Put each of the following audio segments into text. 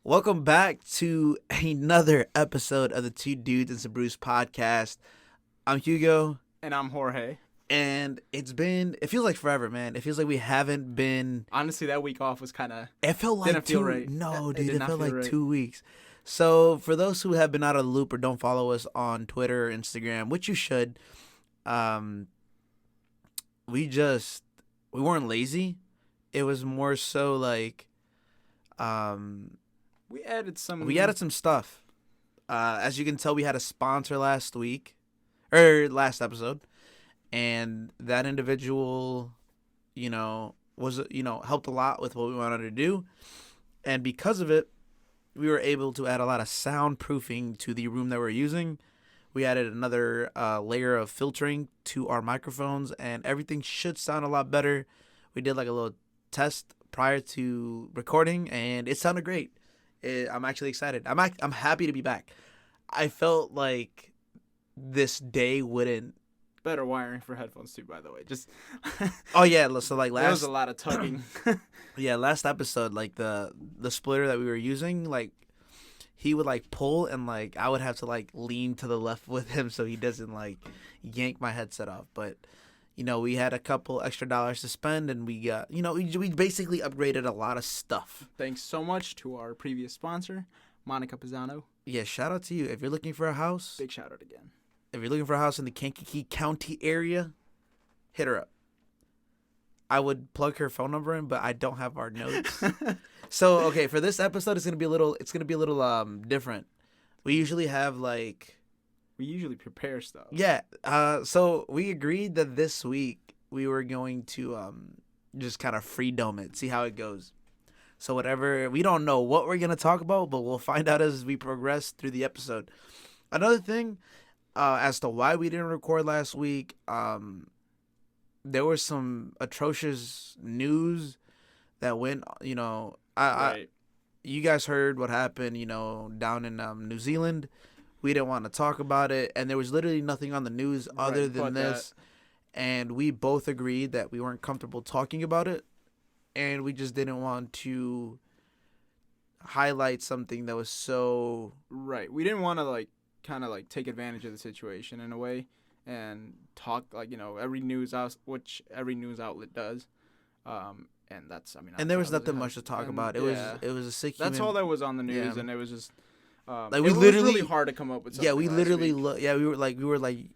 Welcome back to another episode of the Dudes Some Brews Podcast. I'm Hugo. And I'm Jorge. And it feels like forever, man. It feels like we haven't been. Honestly, that week off was kind of. It felt like didn't feel right. No, dude, It it felt like right. 2 weeks. So for those who have been out of the loop or don't follow us on Twitter or Instagram, which you should, we weren't lazy. It was more so like, we added some stuff. As you can tell, we had a sponsor last episode, and that individual, helped a lot with what we wanted to do, and because of it, we were able to add a lot of soundproofing to the room that we're using. We added another layer of filtering to our microphones, and everything should sound a lot better. We did like a little test prior to recording, and it sounded great. I'm actually excited. I'm happy to be back. I felt like this day wouldn't. Better wiring for headphones too, by the way. Just. Oh yeah, so like there was a lot of tugging. Yeah, last episode, like the splitter that we were using, like he would like pull and like I would have to like lean to the left with him so he doesn't like yank my headset off. But we had a couple extra dollars to spend, and we got we basically upgraded a lot of stuff. Thanks so much to our previous sponsor, Monica Pisano. Yeah, shout out to you. If you're looking for a house, big shout out again. If you're looking for a house in the Kankakee County area, hit her up. I would plug her phone number in, but I don't have our notes. So, okay, for this episode, it's gonna be a little different. We usually have we usually prepare stuff. Yeah. So we agreed that this week we were going to just kind of freedom it, see how it goes. So whatever, we don't know what we're gonna talk about, but we'll find out as we progress through the episode. Another thing. As to why we didn't record last week, there was some atrocious news that went, Right. You guys heard what happened, down in New Zealand. We didn't want to talk about it, and there was literally nothing on the news other than this, and we both agreed that we weren't comfortable talking about it, and we just didn't want to highlight something that was so... Right. We didn't want to, kind of take advantage of the situation in a way and talk every news which every news outlet does, and that's and there was nothing much to talk about. It was a sick that's human... all that was on the news. Yeah. And it was just we it was literally really hard to come up with something. We were like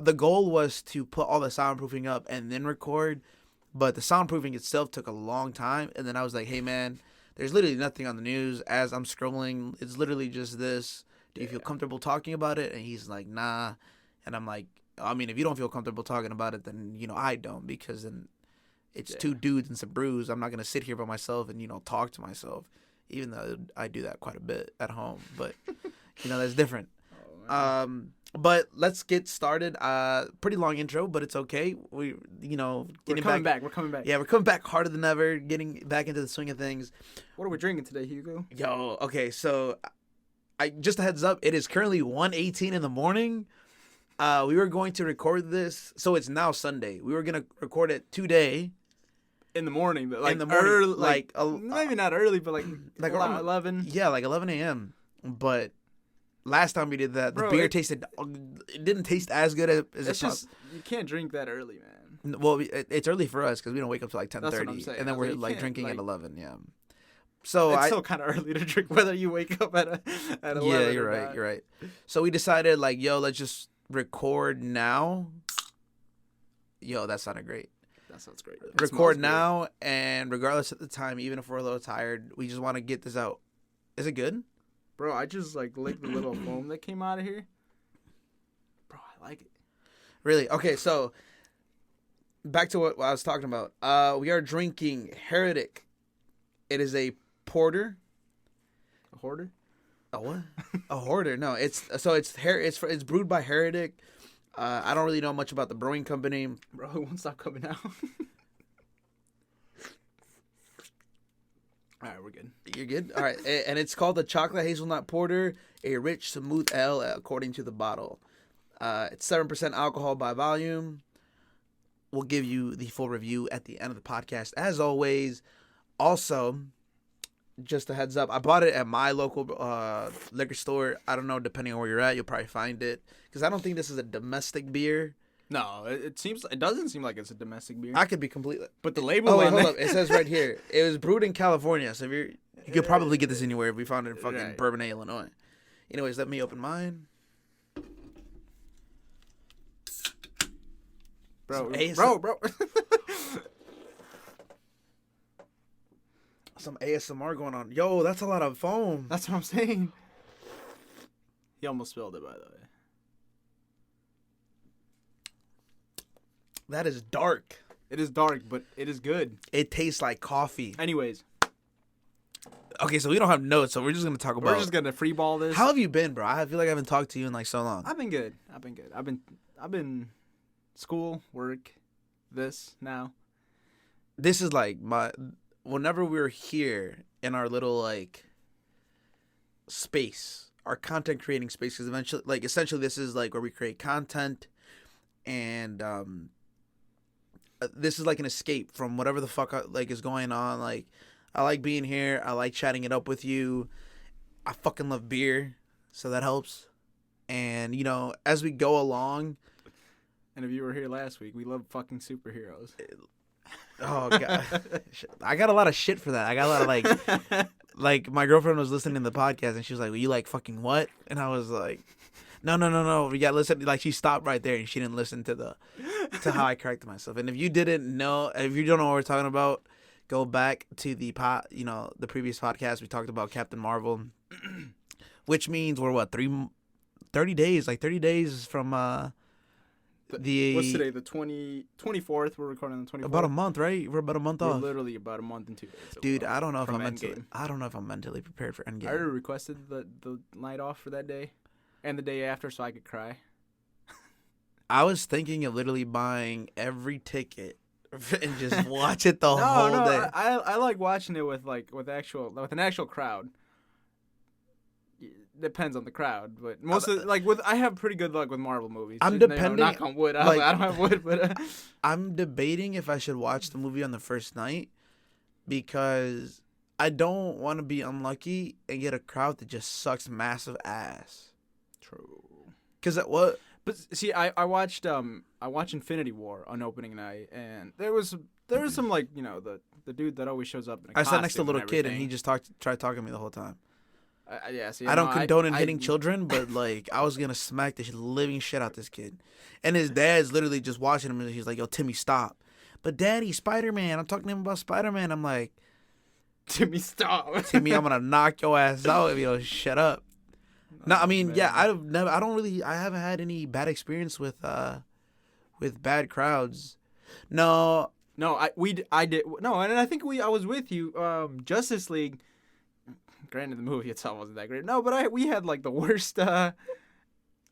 the goal was to put all the soundproofing up and then record, but the soundproofing itself took a long time. And then I was like, hey man, there's literally nothing on the news. As I'm scrolling, it's literally just this. Do you feel comfortable talking about it? And he's like, nah. And I'm like, I mean, if you don't feel comfortable talking about it, then, I don't, because then it's two dudes and some brews. I'm not going to sit here by myself and, talk to myself, even though I do that quite a bit at home. But, that's different. But let's get started. Pretty long intro, but it's okay. We're coming back. We're coming back. Yeah, we're coming back harder than ever, getting back into the swing of things. What are we drinking today, Hugo? Yo, okay, so... just a heads up, it is currently 1:18 in the morning. We were going to record this, so it's now Sunday. We were going to record it today. In the morning, but in the morning, early, maybe not early, but around 11. Yeah, 11 a.m. But last time we did that, the beer it didn't taste as good as it's just, you can't drink that early, man. Well, it's early for us because we don't wake up till 10:30. That's what I'm saying. And then we're drinking at 11, yeah. So it's still kind of early to drink, whether you wake up at 11. Yeah, you're right. So we decided, let's just record now. Yo, that sounded great. That sounds great. Record now, and regardless of the time, even if we're a little tired, we just want to get this out. Is it good? Bro, I just licked the little foam that came out of here. Bro, I like it. Really? Okay, so back to what I was talking about. We are drinking Heretic. It is a porter. A hoarder? A what? A hoarder? No, it's brewed by Heretic. I don't really know much about the brewing company. Bro, it won't stop coming out. All right, we're good. You're good? All right. And it's called the Chocolate Hazelnut Porter, a rich, smooth ale, according to the bottle. It's 7% alcohol by volume. We'll give you the full review at the end of the podcast, as always. Also, just a heads up. I bought it at my local liquor store. I don't know, depending on where you're at, you'll probably find it. Because I don't think this is a domestic beer. No, it doesn't seem like it's a domestic beer. I could be completely. But the label. Oh wait, on hold it... up. It says right here. It was brewed in California. So you could probably get this anywhere if we found it in fucking Bourbonnais, Illinois. Anyways, let me open mine. Bro. Some ASMR going on. Yo, that's a lot of foam. That's what I'm saying. He almost spilled it, by the way. That is dark. It is dark, but it is good. It tastes like coffee. Anyways. Okay, so we don't have notes, so we're just gonna talk about. We're just gonna freeball this. How have you been, bro? I feel like I haven't talked to you in like so long. I've been good. I've been school, work, this now. This is like whenever we're here in our little like space, our content creating space, because essentially this is like where we create content, and this is like an escape from whatever the fuck like is going on. Like, I like being here. I like chatting it up with you. I fucking love beer, so that helps. And as we go along. And if you were here last week, we love fucking superheroes. Oh god, I got a lot of shit for that. I got a lot of like my girlfriend was listening to the podcast and she was like, "Well, you like fucking what?" And I was like, No. We got listen. Like, she stopped right there and she didn't listen to how I corrected myself. And if you don't know what we're talking about, go back to the the previous podcast. We talked about Captain Marvel, which means we're 30 days, like 30 days from what's today? The 24th. We're recording on the 24th. About a month, right? We're about a month off. We're literally about a month and 2 days. Dude, I don't know if I'm mentally prepared for Endgame. I already requested the night off for that day, and the day after, so I could cry. I was thinking of literally buying every ticket and just watch it the whole day. I like watching it with an actual crowd. Depends on the crowd, but I have pretty good luck with Marvel movies. I'm depending. Knock on wood. I don't have wood, but I'm debating if I should watch the movie on the first night because I don't want to be unlucky and get a crowd that just sucks massive ass. True. Because what? But see, I watched Infinity War on opening night, and there was some the dude that always shows up in a costume. I sat next to a little kid and he just tried talking to me the whole time. See, I don't condone hitting children, but I was gonna smack the living shit out this kid, and his dad's literally just watching him, and he's like, "Yo, Timmy, stop!" But Daddy, Spider-Man, I'm talking to him about Spider-Man. I'm like, Timmy, stop! Timmy, I'm gonna knock your ass out if you don't shut up. No, I mean, man. I haven't had any bad experience with bad crowds. No, I did. No, and I think I was with you. Justice League. Granted, the movie itself wasn't that great. No, but we had the worst.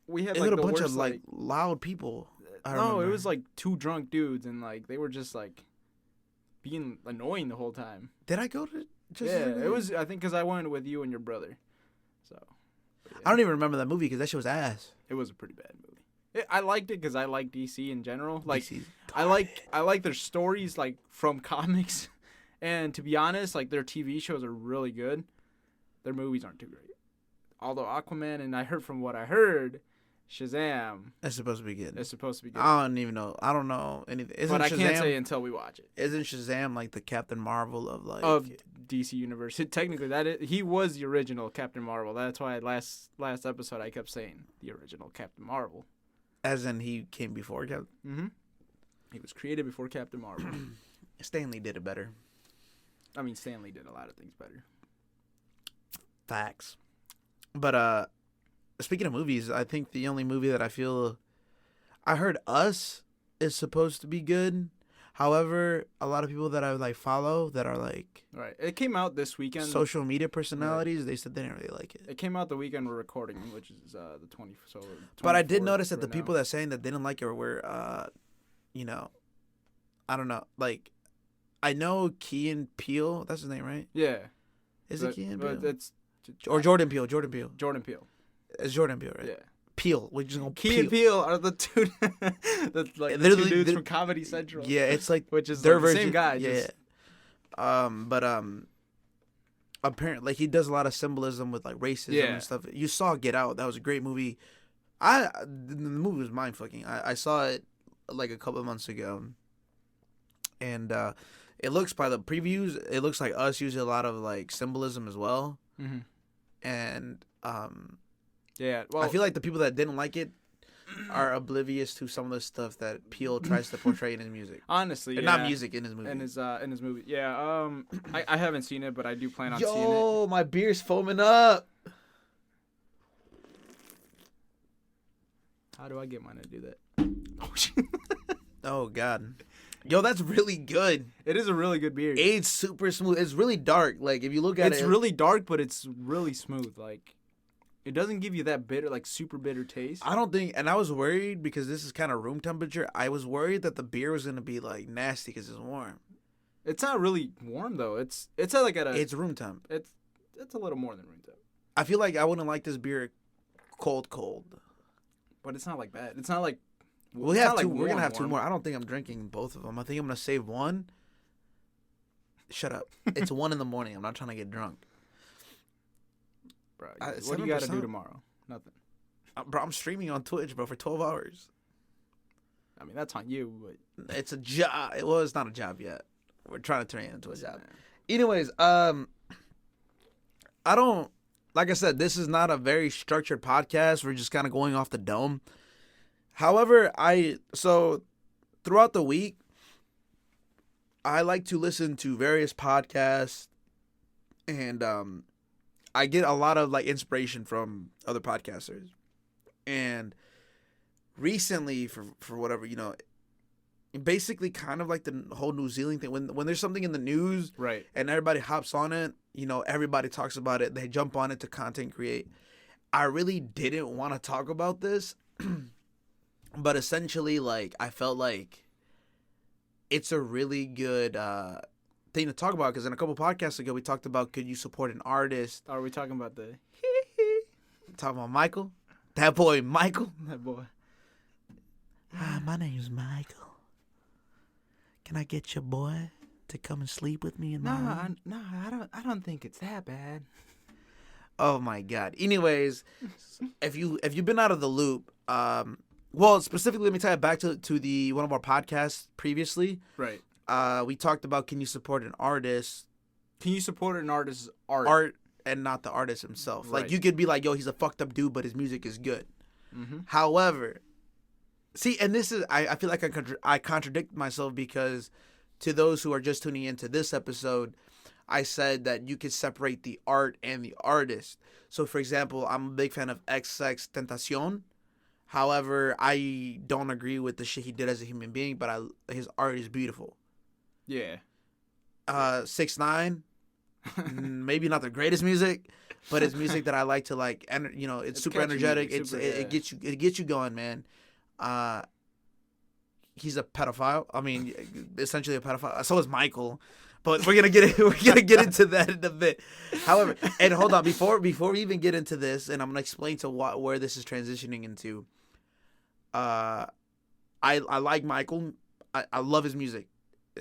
We had a bunch of loud people. No, it was two drunk dudes, and they were just being annoying the whole time. Did I go to? It was. I think because I went with you and your brother. So. Yeah. I don't even remember that movie because that shit was ass. It was a pretty bad movie. I liked it because I like DC in general. DC's I like their stories from comics, and to be honest, their TV shows are really good. Their movies aren't too great. Although Aquaman, and I heard from what I heard, Shazam. It's supposed to be good. It's supposed to be good. I don't even know. I don't know anything. But I can't say until we watch it. Isn't Shazam the Captain Marvel of of DC Universe? Technically, he was the original Captain Marvel. That's why last episode I kept saying the original Captain Marvel. As in he came before Captain. Mm-hmm. He was created before Captain Marvel. Stan Lee did it better. I mean, Stan Lee did a lot of things better. Facts. But speaking of movies, I think the only movie that I heard Us is supposed to be good. However, a lot of people that I follow that are right. It came out this weekend. Social media personalities, right. They said they didn't really like it. It came out the weekend we're recording, which is the 20th. So. But I did notice that the people that saying that they didn't like it were, I don't know, I know Key and Peele. That's his name, right? Yeah. Is it Key and Peele? It's or Jordan Peele. Jordan Peele. It's Jordan Peele, right? Yeah. Peele. We're just gonna Key and Peele are the two, the two dudes from Comedy Central. Yeah, it's which is their the same guy. Yeah. apparently like he does a lot of symbolism with like racism and stuff. You saw Get Out. That was a great movie. The movie was mind fucking. I saw it like a couple of months ago, and it looks by the previews, it looks like Us using a lot of like symbolism as well. Mm-hmm. And well, I feel like the people that didn't like it are oblivious to some of the stuff that Peele tries to portray in his music. Honestly, not music, in his movie. In his movie, yeah. I haven't seen it, but I do plan on seeing it. Yo, my beer's foaming up. How do I get mine to do that? Oh God. Yo, that's really good. It is a really good beer. It's super smooth. It's really dark. Like if you look at it, it's really dark, but it's really smooth. Like it doesn't give you that bitter, like super bitter taste. I don't think, and I was worried because this is kind of room temperature. I was worried that the beer was gonna be like nasty because it's warm. It's not really warm though. It's room temp. It's a little more than room temp. I feel like I wouldn't like this beer cold. But it's not like that. It's not like we're gonna have two more. I don't think I'm drinking both of them. I think I'm gonna save one. Shut up. It's 1 a.m. I'm not trying to get drunk. Bro, what do you gotta do tomorrow? Nothing. Bro, I'm streaming on Twitch, bro, for 12 hours. I mean, that's on you, but it's a job. Well, it's not a job yet. We're trying to turn it into a job. Anyways, I don't. Like I said, this is not a very structured podcast. We're just kind of going off the dome. However, so throughout the week, I like to listen to various podcasts, and I get a lot of like inspiration from other podcasters. And recently, for whatever, basically kind of like the whole New Zealand thing. When there's something in the news, right, and everybody hops on it, everybody talks about it. They jump on it to content create. I really didn't want to talk about this, but essentially, like, I felt like it's a really good thing to talk about because in a couple podcasts ago we talked about could you support an artist? Are we talking about the? Talking about Michael, that boy Michael. That boy. Hi, my name's Michael. Can I get your boy to come and sleep with me in my room? No, I don't think it's that bad. Oh my God. Anyways, if you've been out of the loop, well, specifically, let me tie it back to the one of our podcasts previously. Right. We talked about can you support an artist? Can you support an artist's art? Art and not the artist himself. Right. Like you could be like, yo, he's a fucked up dude, but his music is good. Mm-hmm. However, see, and this is I feel like I contradict myself because to those who are just tuning into this episode, I said that you could separate the art and the artist. So, for example, I'm a big fan of XX Tentacion. However, I don't agree with the shit he did as a human being, but his art is beautiful. Yeah. 6ix9ine, maybe not the greatest music, but it's music that I like to like. And it's super energetic. It gets you going, man. He's a pedophile. I mean, essentially a pedophile. So is Michael. But we're gonna get into that in a bit. However, and hold on, before we even get into this, and I'm gonna explain to where this is transitioning into. I like Michael. I love his music.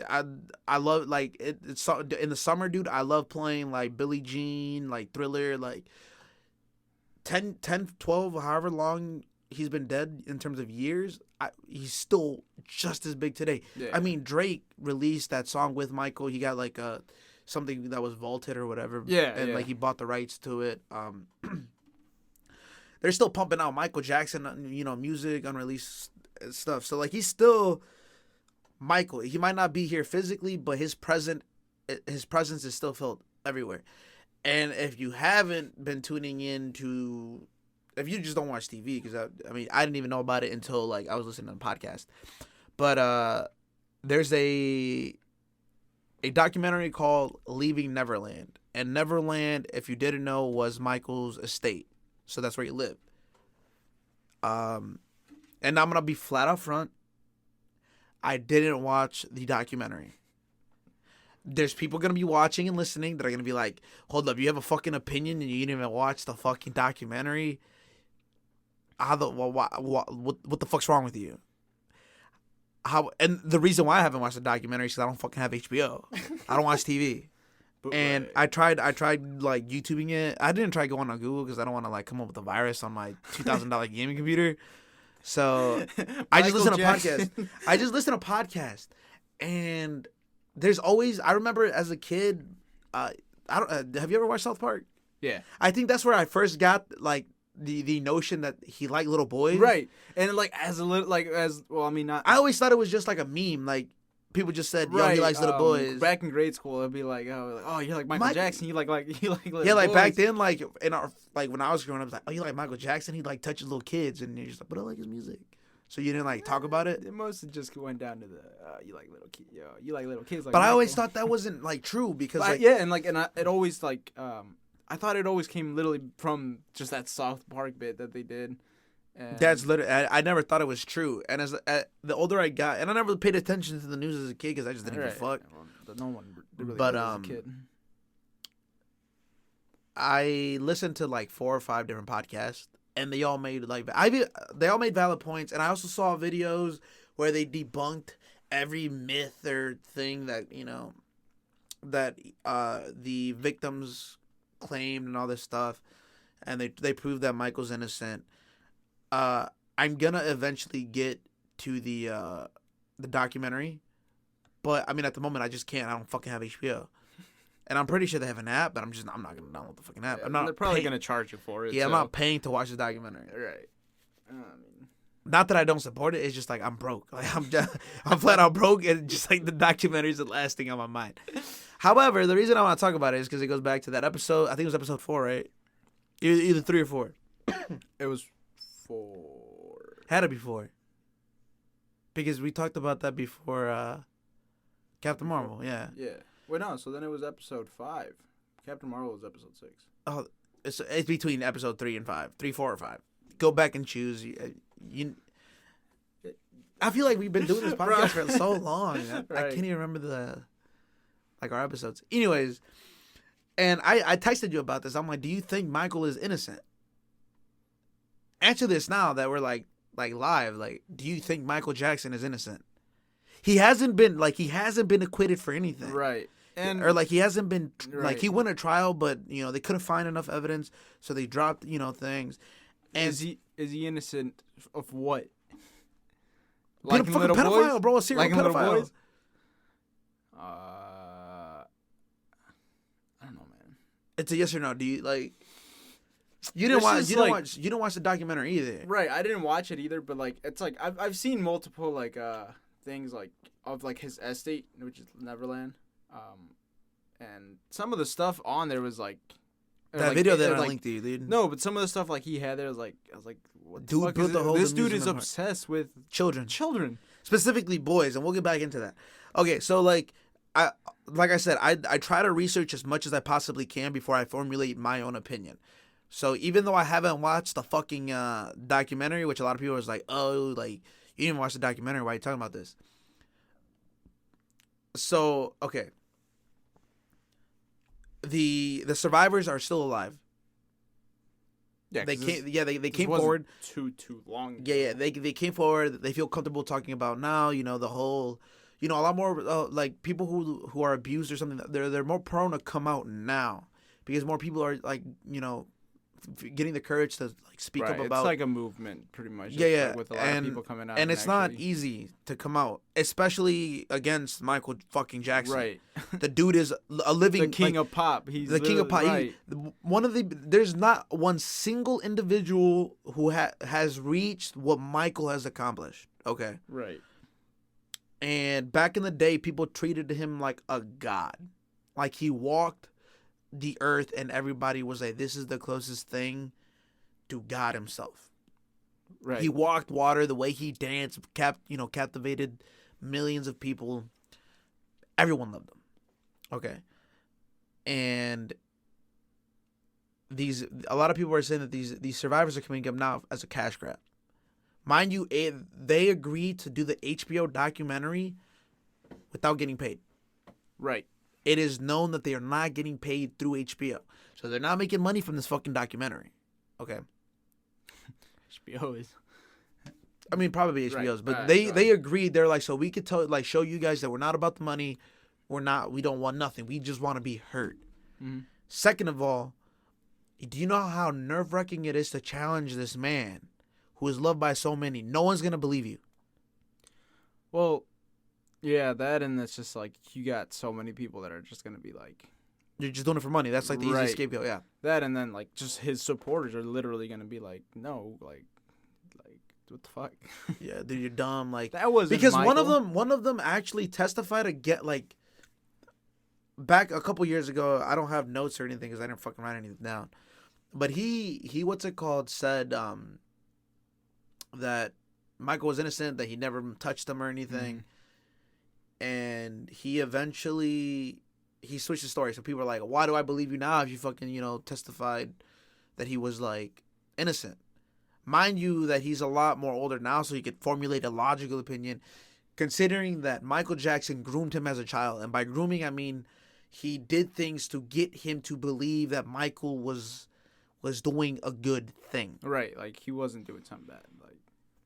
I love like it's in the summer, dude. I love playing like Billie Jean, like Thriller, like 10, 12, however long he's been dead in terms of years. He's still just as big today. Yeah. I mean, Drake released that song with Michael. He got like something that was vaulted or whatever. Yeah, and yeah. like he bought the rights to it. They're still pumping out Michael Jackson, music, unreleased stuff. So like he's still Michael. He might not be here physically, but his presence is still felt everywhere. And if you haven't been tuning in to, if you just don't watch TV, because I didn't even know about it until like I was listening to the podcast. But there's a documentary called Leaving Neverland. And Neverland, if you didn't know, was Michael's estate. So that's where he lived. And I'm going to be flat out front. I didn't watch the documentary. There's people going to be watching and listening that are going to be like, hold up, you have a fucking opinion and you didn't even watch the fucking documentary? What the fuck's wrong with you? And the reason why I haven't watched the documentary is because I don't fucking have HBO. I don't watch TV. And I tried like YouTubing it. I didn't try going on Google because I don't want to like come up with a virus on my $2,000 gaming computer. So I just listen to podcasts. I just listen to podcasts, and there's always. I remember as a kid. I don't. Have you ever watched South Park? Yeah. I think that's where I first got like the notion that he liked little boys. Right. And like as a little I mean not. I always thought it was just like a meme. Like people just said, "Yo, he likes little boys." Back in grade school, it'd be like, "Oh, you're like Michael Jackson. You like little yeah, like boys." back then, like in our like when I was growing up, it was like, "Oh, you like Michael Jackson? He like touches little kids," and you're just like, "But I like his music." So you didn't like talk about it. It mostly just went down to the you like little kids. You like little kids. Like but Michael. I always thought that wasn't like true because like it always like I thought it always came literally from just that South Park bit that they did. And that's literally I never thought it was true. And as the older I got, and I never paid attention to the news as a kid because I just didn't give a fuck. Well, no one really but did as a kid. I listened to like 4 or 5 different podcasts, and they all made they all made valid points. And I also saw videos where they debunked every myth or thing that that the victims claimed and all this stuff, and they proved that Michael's innocent. I'm gonna eventually get to the documentary, but I mean at the moment I just can't. I don't fucking have HBO. And I'm pretty sure they have an app, but I'm not gonna download the fucking app. Yeah, they're probably gonna charge you for it. Yeah, so. I'm not paying to watch the documentary. Right. Not that I don't support it. It's just like I'm broke. Like I'm flat out broke, and just like the documentary is the last thing on my mind. However, the reason I want to talk about it is because it goes back to that episode. I think it was episode 4, right? Either 3 or 4. It was 4. Had to be 4. Because we talked about that before Captain Marvel. Yeah. Yeah. Wait, no. So then it was episode 5. Captain Marvel was episode 6. Oh, it's between episode 3 and 5. 3, 4, or 5. Go back and choose. I feel like we've been doing this podcast for so long. I can't even remember our episodes. Anyways, and I texted you about this. I'm like, do you think Michael is innocent? Answer this now that we're like live. Like, do you think Michael Jackson is innocent? He hasn't been acquitted for anything. Right. Or like he hasn't been like he went to trial, but they couldn't find enough evidence, so they dropped things. And is he innocent of what? Like a fucking pedophile, boys? Bro, a serial pedophile. Little boys? I don't know, man. It's a yes or no. Do you like? You didn't watch the documentary either. Right, I didn't watch it either, but like it's like I've seen multiple like things like of like his estate, which is Neverland, and some of the stuff on there was like that video that I linked to you, dude. No, but some of the stuff like he had there was like I was like, what the fuck built the whole this dude is obsessed with children, specifically boys, and we'll get back into that. Okay, so like I said, I try to research as much as I possibly can before I formulate my own opinion. So even though I haven't watched the fucking documentary, which a lot of people was like, oh, like you didn't watch the documentary, why are you talking about this? So okay, the survivors are still alive. Yeah, they came. Yeah, they came forward. Too long. Yeah, they came forward. They feel comfortable talking about now. The whole. A lot more like people who are abused or something. They're more prone to come out now because more people are like getting the courage to like speak up about. It's like a movement, pretty much. Yeah. Like, with a lot of people coming out, and it's not easy to come out, especially against Michael fucking Jackson. Right. The dude is a living the king of pop. He's the king of pop. Right. There's not one single individual who has reached what Michael has accomplished. Okay. Right. And back in the day, people treated him like a god, like he walked the earth, and everybody was like, "This is the closest thing to God Himself." Right. He walked water. The way he danced, captivated millions of people. Everyone loved him. Okay. And a lot of people are saying that these survivors are coming up now as a cash grab. Mind you, they agreed to do the HBO documentary without getting paid. Right. It is known that they are not getting paid through HBO. So they're not making money from this fucking documentary. Okay. HBO is. I mean, probably HBO's, right. but they agreed. They're like, so we could show you guys that we're not about the money. We don't want nothing. We just want to be hurt. Mm-hmm. Second of all, do you know how nerve-wracking it is to challenge this man who is loved by so many? No one's going to believe you. Well, yeah, that, and it's just like you got so many people that are just going to be like... You're just doing it for money. That's like the easiest scapegoat, yeah. That, and then like just his supporters are literally going to be like, no, like what the fuck? Yeah, dude, you're dumb. Like that was because Michael. one of them actually testified to get like back a couple years ago. I don't have notes or anything because I didn't fucking write anything down. But he what's it called said that Michael was innocent, that he never touched him or anything, and he eventually switched the story. So people are like, why do I believe you now if you fucking testified that he was like innocent? Mind you that he's a lot more older now, so he could formulate a logical opinion, considering that Michael Jackson groomed him as a child. And by grooming, I mean he did things to get him to believe that Michael was doing a good thing. Right, like he wasn't doing something bad. Like,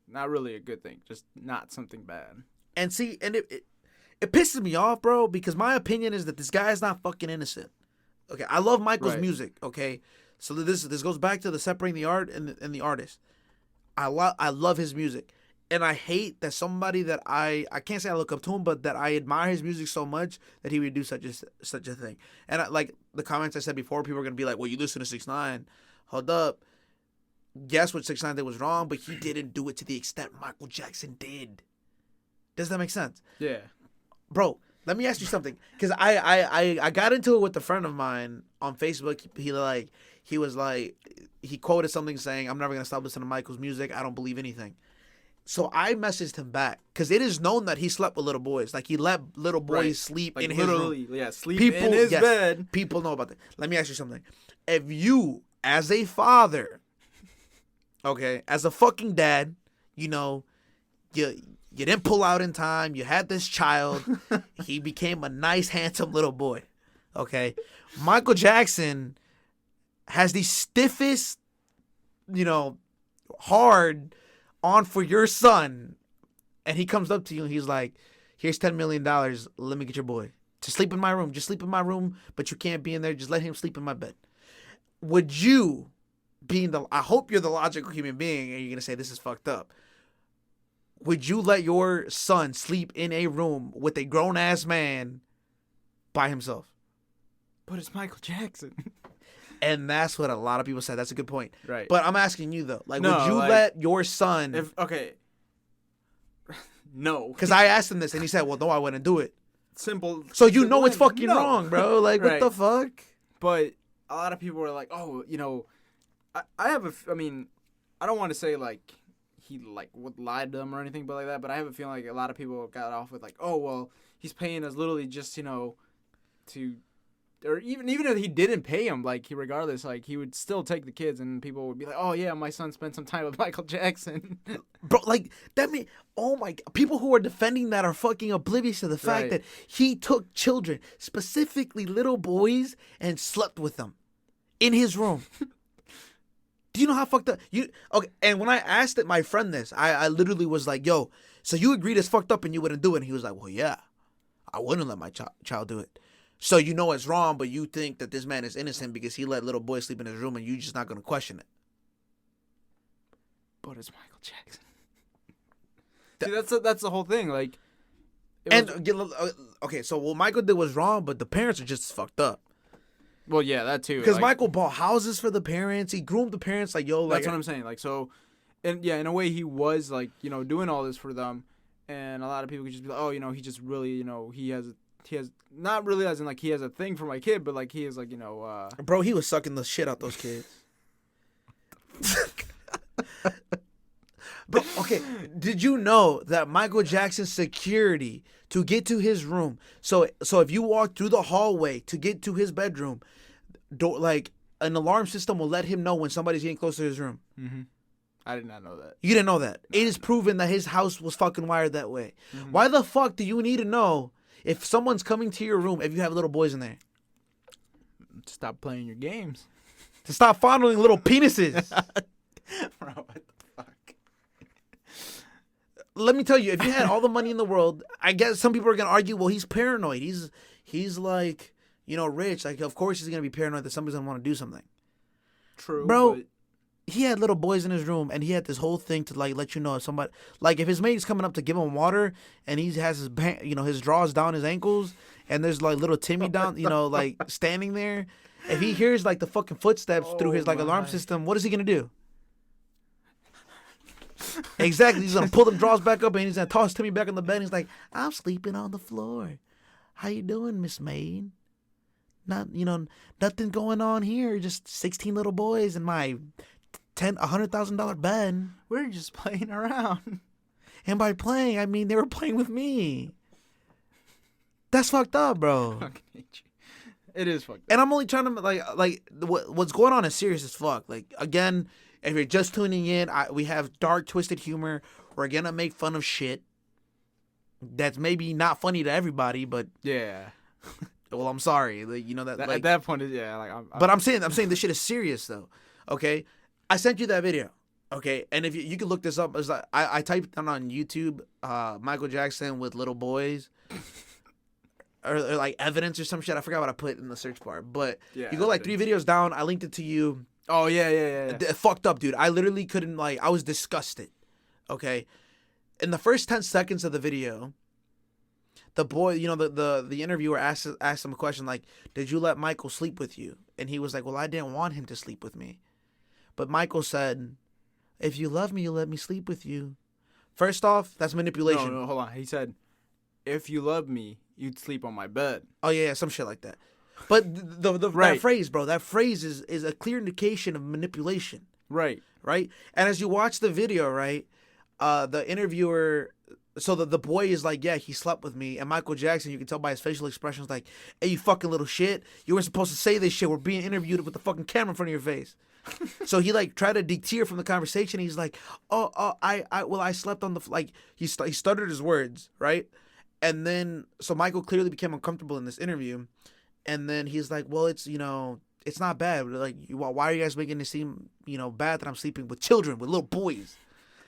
not really a good thing, just not something bad. And see, and it pisses me off, bro, because my opinion is that this guy is not fucking innocent. Okay, I love Michael's music, okay? So this goes back to the separating the art and the artist. I love his music, and I hate that somebody that I can't say I look up to him, but that I admire his music so much that he would do such a thing. And like the comments I said before, people are gonna be like, "Well, you listen to 6ix9ine, hold up." Guess what 6ix9ine did was wrong, but he didn't do it to the extent Michael Jackson did. Does that make sense? Yeah, bro. Let me ask you something, because I got into it with a friend of mine on Facebook. He quoted something saying, "I'm never gonna stop listening to Michael's music. I don't believe anything." So I messaged him back, because it is known that he slept with little boys. Like he let little boys sleep like in his room. Yeah, sleep in his bed. People know about that. Let me ask you something. If you, as a father, okay, as a fucking dad, you didn't pull out in time. You had this child. He became a nice, handsome little boy. Okay. Michael Jackson has the stiffest, hard on for your son. And he comes up to you and he's like, here's $10 million. Let me get your boy to sleep in my room. Just sleep in my room, but you can't be in there. Just let him sleep in my bed. Would you, I hope you're the logical human being and you're going to say this is fucked up. Would you let your son sleep in a room with a grown-ass man by himself? But it's Michael Jackson. And that's what a lot of people said. That's a good point. Right. But I'm asking you, though. Like, would you let your son... No. Because I asked him this, and he said, well, no, I wouldn't do it. Simple. So it's fucking wrong, bro. Like, what the fuck? But a lot of people are like, oh, I don't want to say, like, he like would lie to them or anything but like that, but I have a feeling like a lot of people got off with like, oh well, he's paying us literally just to, or even if he didn't pay him, like regardless, like he would still take the kids and people would be like, oh yeah, my son spent some time with Michael Jackson. Bro, like that mean, oh my God, people who are defending that are fucking oblivious to the fact that he took children, specifically little boys, and slept with them in his room. Do you know how fucked up okay? And when I asked my friend this, I literally was like, "Yo, so you agreed it's fucked up and you wouldn't do it?" And he was like, "Well, yeah, I wouldn't let my child do it." So you know it's wrong, but you think that this man is innocent because he let little boys sleep in his room, and you just not gonna question it. But it's Michael Jackson. See, that's the whole thing. Like, okay, so what Michael did was wrong, but the parents are just fucked up. Well, yeah, that too. Because Michael bought houses for the parents. He groomed the parents. Like, yo, like that's what I'm saying. Like, so, and yeah, in a way, he was like, doing all this for them, and a lot of people could just be like, oh, he just really, he has not really as in like he has a thing for my kid, but like he is like, bro, he was sucking the shit out those kids. Bro, okay, did you know that Michael Jackson's security to get to his room? So if you walk through the hallway to get to his bedroom, like an alarm system will let him know when somebody's getting close to his room. Mm-hmm. I did not know that. You didn't know that. No, it is proven that his house was fucking wired that way. Mm-hmm. Why the fuck do you need to know if someone's coming to your room if you have little boys in there? Stop playing your games. To stop fondling little penises. Bro, what the fuck? let me tell you, if you had all the money in the world, I guess some people are gonna argue, well, he's paranoid. He's like, rich. Like, of course he's gonna be paranoid that somebody's gonna want to do something. True, bro. but... He had little boys in his room, and he had this whole thing to like let you know if somebody, like if his mate's coming up to give him water, and he has his drawers down his ankles, and there's like little Timmy down, like standing there. If he hears like the fucking footsteps through his like alarm system, what is he gonna do? Exactly, he's gonna pull them drawers back up, and he's gonna toss Timmy back on the bed. And he's like, "I'm sleeping on the floor. How you doing, Miss Maid? Nothing going on here. Just 16 little boys in my $100,000 bed. We're just playing around." And by playing, I mean they were playing with me. That's fucked up, bro. It is fucked up. And I'm only trying to like what's going on is serious as fuck. Like, again, if you're just tuning in, we have dark, twisted humor. We're gonna make fun of shit that's maybe not funny to everybody, but yeah. Well, I'm sorry, that like, at that point, yeah. But I'm saying this shit is serious though. Okay, I sent you that video. Okay, and if you can look this up, it's like I typed down on YouTube, Michael Jackson with little boys, or like evidence or some shit. I forgot what I put in the search bar, but you go like 3 videos down. I linked it to you. Oh yeah. It fucked up, dude. I literally couldn't I was disgusted. Okay, in the first 10 seconds of the video, the boy, the interviewer asked him a question like, "Did you let Michael sleep with you?" And he was like, "Well, I didn't want him to sleep with me." But Michael said, "If you love me, you'll let me sleep with you." First off, that's manipulation. No, hold on. He said, "If you love me, you'd sleep on my bed." Oh yeah, some shit like that. But right. that phrase, bro, that phrase is a clear indication of manipulation. Right. Right? And as you watch the video, right, the interviewer, so the boy is like, "Yeah, he slept with me." And Michael Jackson, you can tell by his facial expressions, like, "Hey, you fucking little shit. You weren't supposed to say this shit. We're being interviewed with the fucking camera in front of your face." So he like tried to deter from the conversation. He's like, I slept on the he stuttered his words, right? And then so Michael clearly became uncomfortable in this interview, and then he's like, "Well, it's it's not bad. Like, why are you guys making it seem bad that I'm sleeping with children, with little boys?"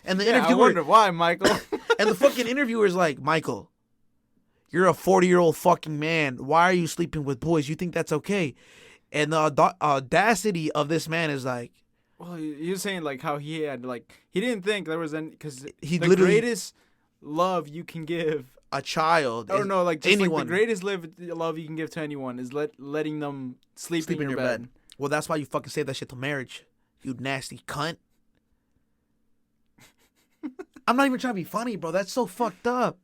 And the interviewer, I wonder why, Michael. And the fucking interviewer is like, "Michael, you're a 40-year-old fucking man. Why are you sleeping with boys? You think that's okay?" And the audacity of this man is like, well, you're saying like how he had he didn't think there was any, because he the literally, greatest love you can give a child, or no, like just anyone, like the greatest love you can give to anyone is letting them sleep in your bed. Well, that's why you fucking say that shit till marriage, you nasty cunt. I'm not even trying to be funny, bro. That's so fucked up.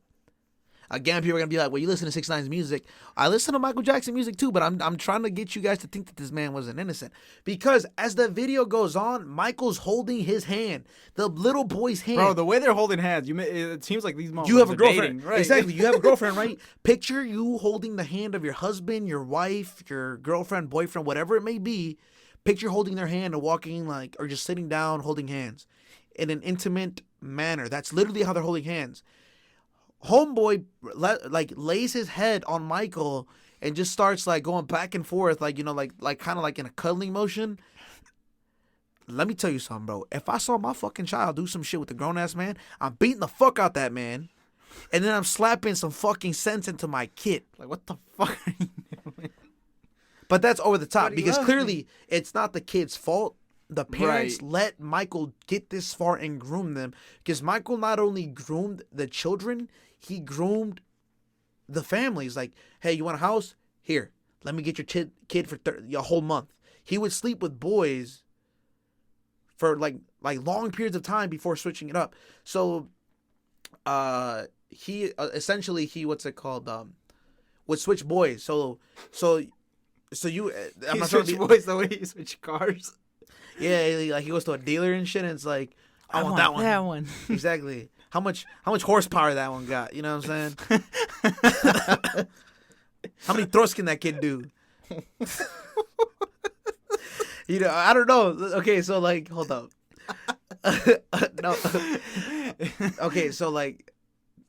Again, people are gonna be like, "Well, you listen to 6ix9ine's music." I listen to Michael Jackson music too, but I'm trying to get you guys to think that this man wasn't innocent, because as the video goes on, Michael's holding his hand, the little boy's hand. Bro, the way they're holding hands, it seems like these moments. You have a girlfriend, dating, right? Exactly. You have a girlfriend, right? Picture you holding the hand of your husband, your wife, your girlfriend, boyfriend, whatever it may be. Picture holding their hand and walking or just sitting down, holding hands in an intimate manner. That's literally how they're holding hands. Homeboy lays his head on Michael and just starts going back and forth, kind of like in a cuddling motion. Let me tell you something, bro. If I saw my fucking child do some shit with a grown ass man, I'm beating the fuck out that man, and then I'm slapping some fucking sense into my kid. Like, what the fuck are you doing? But that's over the top, because clearly it's not the kid's fault. The parents let Michael get this far and groom them, because Michael not only groomed the children, he groomed the families. Like, "Hey, you want a house? Here, let me get your kid for a whole month." He would sleep with boys for like long periods of time before switching it up. So, he essentially would switch boys. So you, I'm not switch boys the way you switch cars. Yeah, he goes to a dealer and shit, and it's like, I want that one. Exactly. How much horsepower that one got? You know what I'm saying? How many thrusts can that kid do? I don't know. Okay, so hold up. No. Okay, so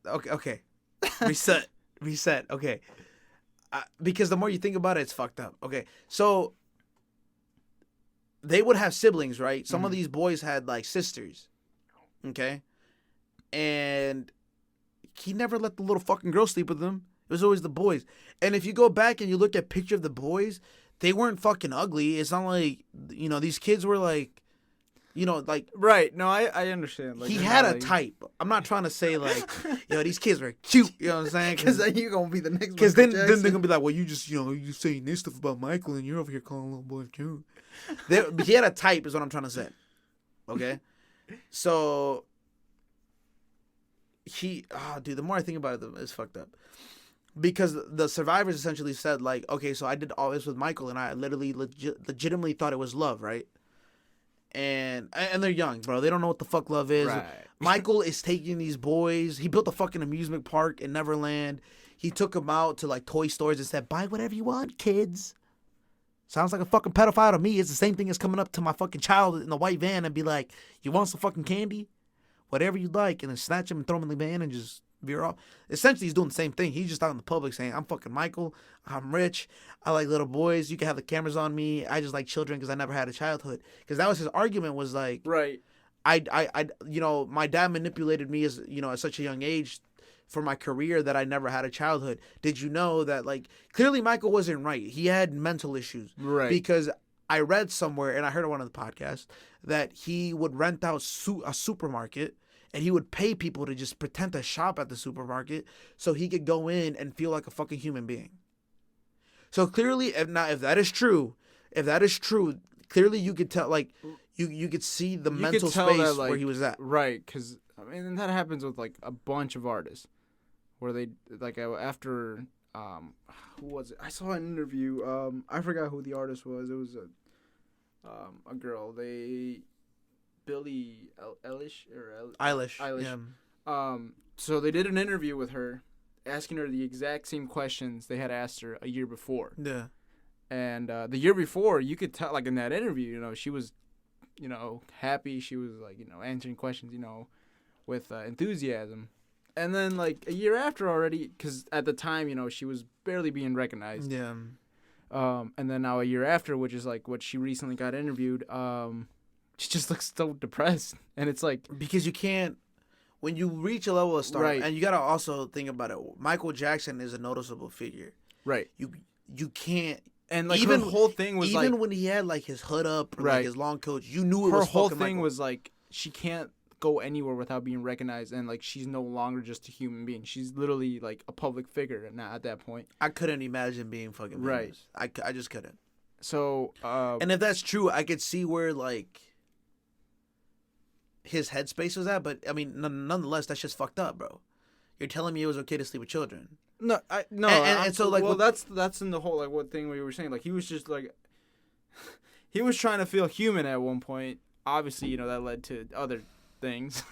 okay. Reset. Okay. Because the more you think about it, it's fucked up. Okay, so they would have siblings, right? Some of these boys had sisters. Okay. and he never let the little fucking girl sleep with him. It was always the boys. And if you go back and you look at picture of the boys, they weren't fucking ugly. It's not like, you know, these kids were like, you know, like... Right. No, I understand. Like, he had a type. I'm not trying to say, like, you know, these kids were cute. You know what I'm saying? Because then you're going to be the next one. Because then they're going to be like, well, you just, you know, you saying this stuff about Michael and you're over here calling little boys cute. He had a type is what I'm trying to say. Okay? So... dude, the more I think about it, it's fucked up. Because the survivors essentially said, like, okay, so I did all this with Michael, and I literally legitimately thought it was love, right? And they're young, bro. They don't know what the fuck love is. Right. Michael is taking these boys. He built a fucking amusement park in Neverland. He took them out to, like, toy stores and said, buy whatever you want, kids. Sounds like a fucking pedophile to me. It's the same thing as coming up to my fucking child in the white van and be like, you want some fucking candy? Whatever you like, and then snatch him and throw him in the van and just veer off. Essentially, he's doing the same thing. He's just out in the public saying, I'm fucking Michael. I'm rich. I like little boys. You can have the cameras on me. I just like children because I never had a childhood. Because that was his argument, was like, right. You know, my dad manipulated me as, you know, at such a young age for my career that I never had a childhood. Did you know that, like, clearly Michael wasn't right. He had mental issues. Right. Because I read somewhere, and I heard on one of the podcasts, that he would rent out a supermarket, and he would pay people to just pretend to shop at the supermarket so he could go in and feel like a fucking human being. So clearly, if that is true, clearly you could tell, like, you could see the mental space that, like, where he was at. Right, because, I mean, that happens with, like, a bunch of artists, where they, like, after, who was it? I saw an interview, I forgot who the artist was. It was a girl. Billie Eilish. Yeah. So they did an interview with her, asking her the exact same questions they had asked her a year before. Yeah. And the year before, you could tell, like, in that interview, you know, she was, you know, happy. She was, like, you know, answering questions, you know, with enthusiasm. And then, like, a year after already, because at the time, you know, she was barely being recognized. Yeah. And then now a year after, which is, like, what she recently got interviewed, she just looks so depressed. And it's like... Because you can't... When you reach a level of stardom... Right. And you got to also think about it. Michael Jackson is a noticeable figure. Right. You can't... And, like, even her whole thing was, even like... when he had, like, his hood up, or, right. like, his long coat, you knew it her was whole fucking thing Michael. was, like, she can't go anywhere without being recognized, and, like, she's no longer just a human being. She's literally, like, a public figure at that point. I couldn't imagine being fucking famous. Right. I just couldn't. So, and if that's true, I could see where, like, his headspace was at, but, I mean, nonetheless, that's just fucked up, bro. You're telling me it was okay to sleep with children. No, and so, like, well, that's in the whole, like, what thing we were saying. Like, he was just, like, he was trying to feel human at one point. Obviously, you know, that led to other things.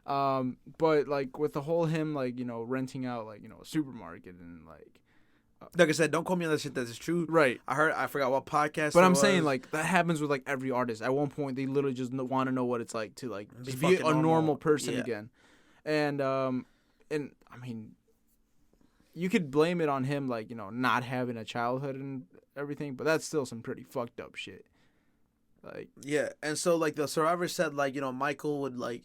But, like, with the whole him, like, you know, renting out, like, you know, a supermarket and, like I said, don't call me on that shit that's true. Right. I forgot what podcast. But I'm saying, like, that happens with, like, every artist. At one point, they literally just want to know what it's like to, like, be a normal person again. And I mean, you could blame it on him, like, you know, not having a childhood and everything, but that's still some pretty fucked up shit. Like, yeah, and so, like, the survivor said, like, you know, Michael would, like,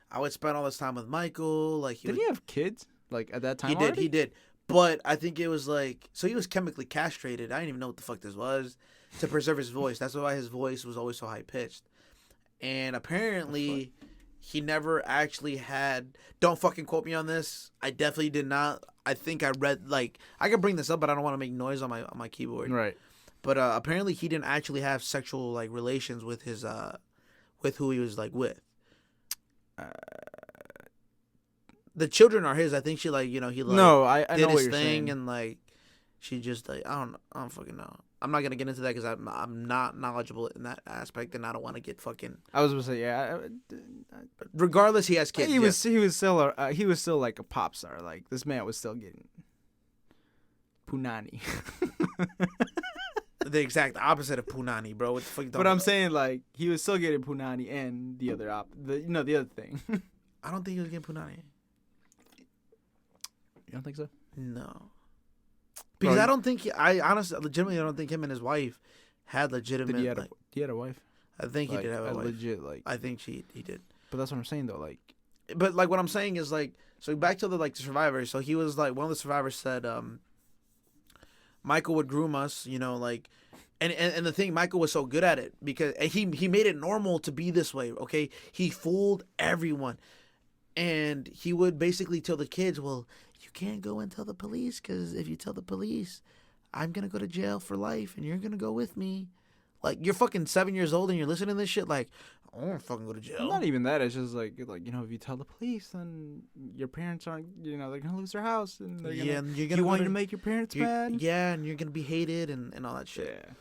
I would spend all this time with Michael, like, did he have kids, like, at that time? He did, but I think it was, like, so he was chemically castrated. I didn't even know what the fuck this was, to preserve his voice. That's why his voice was always so high pitched, and apparently he never actually had. Don't fucking quote me on this. I definitely did not. I think I read, like, I could bring this up, but I don't want to make noise on my keyboard. Right. But apparently he didn't actually have sexual, like, relations with his with who he was, like, with. The children are his. I think she, like, you know, he, like, I did know his what you're thing saying. And, like, she just, like, I don't fucking know. I'm not gonna get into that because I'm not knowledgeable in that aspect, and I don't want to get fucking. I was gonna say, yeah. Regardless, he has kids. He was still like a pop star. Like, this man was still getting punani. The exact opposite of punani, bro. What the fuck you talking But I'm about? saying, like, he was still getting punani and the other the other thing. I don't think he was getting punani. You don't think so? No. Because I don't think I honestly, legitimately, I don't think him and his wife had legitimate. He had a wife. I think he did have a wife. Legit, like. I think he did. But that's what I'm saying though. Like, but like what I'm saying is like, so back to the like the survivors. So he was like, one of the survivors said, Michael would groom us, you know, like, and the thing, Michael was so good at it because he made it normal to be this way. Okay, he fooled everyone, and he would basically tell the kids, well, you can't go and tell the police because if you tell the police, I'm gonna go to jail for life, and you're gonna go with me. Like, you're fucking 7 years old and you're listening to this shit. Like, I don't want to fucking go to jail. Not even that. It's just like you know, if you tell the police, then your parents aren't, you know, they're gonna lose their house, and they're gonna. And you're gonna you want to make your parents mad. Yeah, and you're gonna be hated and all that shit. Yeah.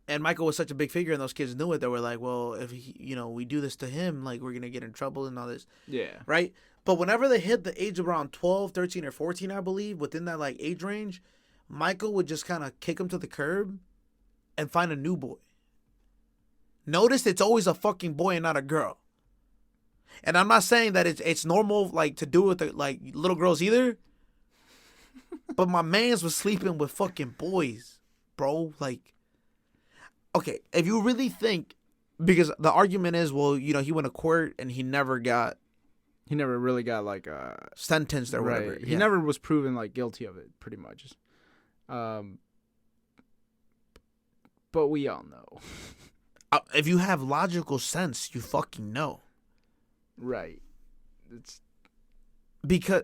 And Michael was such a big figure, and those kids knew it. They were like, well, if we do this to him, like, we're gonna get in trouble and all this. Yeah. Right. But whenever they hit the age of around 12, 13, or 14, I believe, within that like age range, Michael would just kind of kick him to the curb and find a new boy. Notice it's always a fucking boy and not a girl. And I'm not saying that it's normal like to do with the, like little girls either. But my mans was sleeping with fucking boys, bro. Like, okay, if you really think, because the argument is, well, you know, he went to court and he never really got like sentenced or whatever. Right. He never was proven like guilty of it, pretty much. But we all know. If you have logical sense, you fucking know. Right. It's because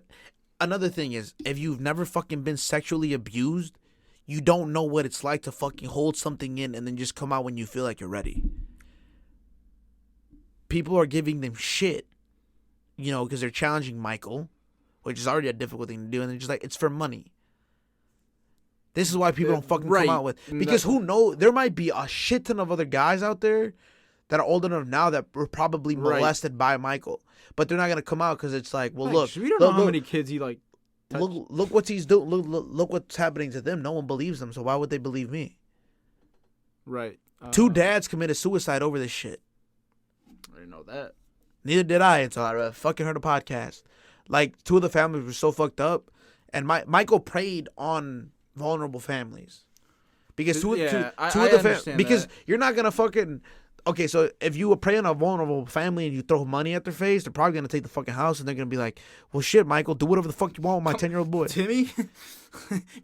another thing is, if you've never fucking been sexually abused, you don't know what it's like to fucking hold something in and then just come out when you feel like you're ready. People are giving them shit, you know, because they're challenging Michael, which is already a difficult thing to do, and they're just like, it's for money. This is why people don't fucking come out with, because who knows? There might be a shit ton of other guys out there that are old enough now that were probably molested by Michael, but they're not gonna come out because it's like, well, look, we don't know how many kids he like. Look what he's doing. Look what's happening to them. No one believes them, so why would they believe me? Right. 2 dads committed suicide over this shit. I didn't know that. Neither did I until I fucking heard a podcast. Like, 2 of the families were so fucked up, and Michael preyed on vulnerable families because two of the families, because you're not gonna fucking, okay, so if you prey on a vulnerable family and you throw money at their face, they're probably gonna take the fucking house and they're gonna be like, well, shit, Michael, do whatever the fuck you want with my 10-year-old boy. Timmy,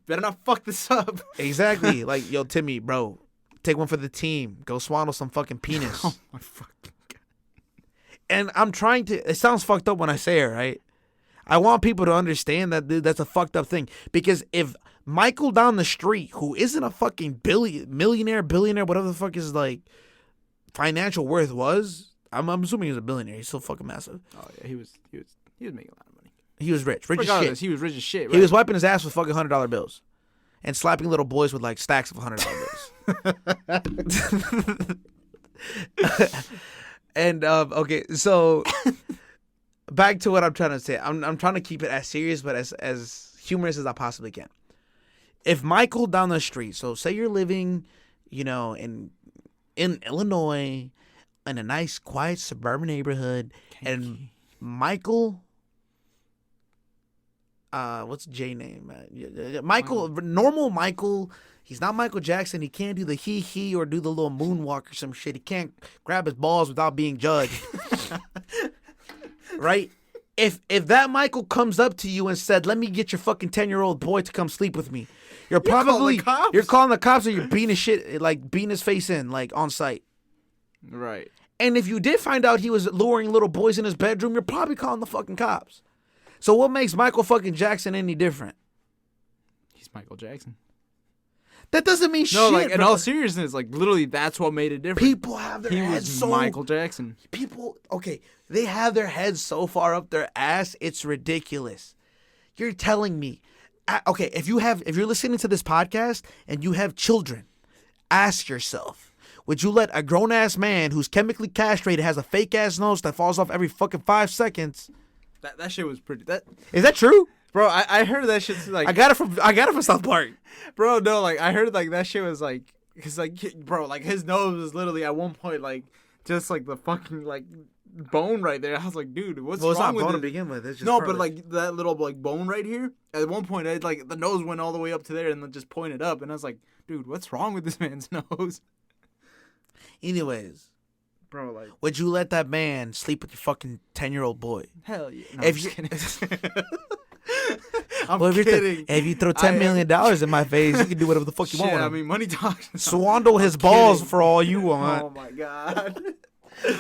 better not fuck this up. Exactly. Like, yo, Timmy, bro, take one for the team. Go swaddle some fucking penis. Oh my fucking God. And I'm trying to, it sounds fucked up when I say it, right? I want people to understand that, dude, that's a fucked up thing. Because if Michael down the street, who isn't a fucking millionaire, billionaire, whatever the fuck his like financial worth was, I'm assuming he was a billionaire. He's so fucking massive. Oh yeah, he was making a lot of money. He was rich as shit. He was rich as shit. Right? He was wiping his ass with fucking $100 bills, and slapping little boys with like stacks of $100 bills. And okay, so back to what I'm trying to say. I'm trying to keep it as serious but as humorous as I possibly can. If Michael down the street, so say you're living, you know, in Illinois, in a nice, quiet suburban neighborhood, and Michael, what's J name? Michael, normal Michael. He's not Michael Jackson. He can't do the he or do the little moonwalk or some shit. He can't grab his balls without being judged. Right? If that Michael comes up to you and said, "Let me get your fucking 10-year-old boy to come sleep with me," you're calling the cops, or you're beating his face in, like, on site. Right. And if you did find out he was luring little boys in his bedroom, you're probably calling the fucking cops. So what makes Michael fucking Jackson any different? He's Michael Jackson. That doesn't mean shit. No, like, in bro. all seriousness, like, literally, that's what made it different. People have their heads so... Michael Jackson. They have their heads so far up their ass, it's ridiculous. You're telling me... Okay, if you're listening to this podcast and you have children, ask yourself, would you let a grown-ass man who's chemically castrated, has a fake-ass nose that falls off every fucking 5 seconds... That shit was pretty... Is that true? Bro, I heard that shit like... I got it from South Park. Bro, no, like, I heard, like, that shit was, like... Because, like, bro, like, his nose was literally, at one point, like, just, like, the fucking, like, bone right there. I was like, dude, what's wrong with it? Well, it's not bone to begin with. It's just no, but, like, that little, like, bone right here, at one point, like, the nose went all the way up to there and then just pointed up. And I was like, dude, what's wrong with this man's nose? Anyways, Bro, like, would you let that man sleep with your fucking 10-year-old boy? hell yeah. No, If I'm you- just kidding. I'm Well, kidding. if you throw $10 million in my face, you can do whatever the fuck you Shit, want. I mean, money talks. Swindle his I'm balls kidding. for all you want. Oh my god.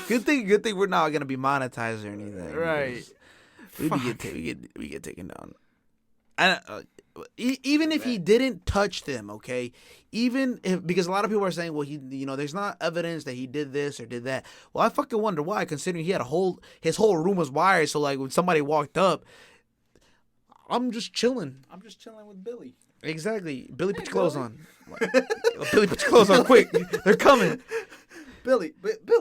Good thing we're not gonna be monetized or anything. Right. We get taken down. And even if he didn't touch them, okay. Even if, because a lot of people are saying, well, there's not evidence that he did this or did that. Well, I fucking wonder why, considering he had his whole room was wired. So like when somebody walked up, I'm just chilling. I'm just chilling with Billy. Exactly. Billy, put Hey, your clothes Billy. on. Billy, put your clothes on quick. They're coming. Billy,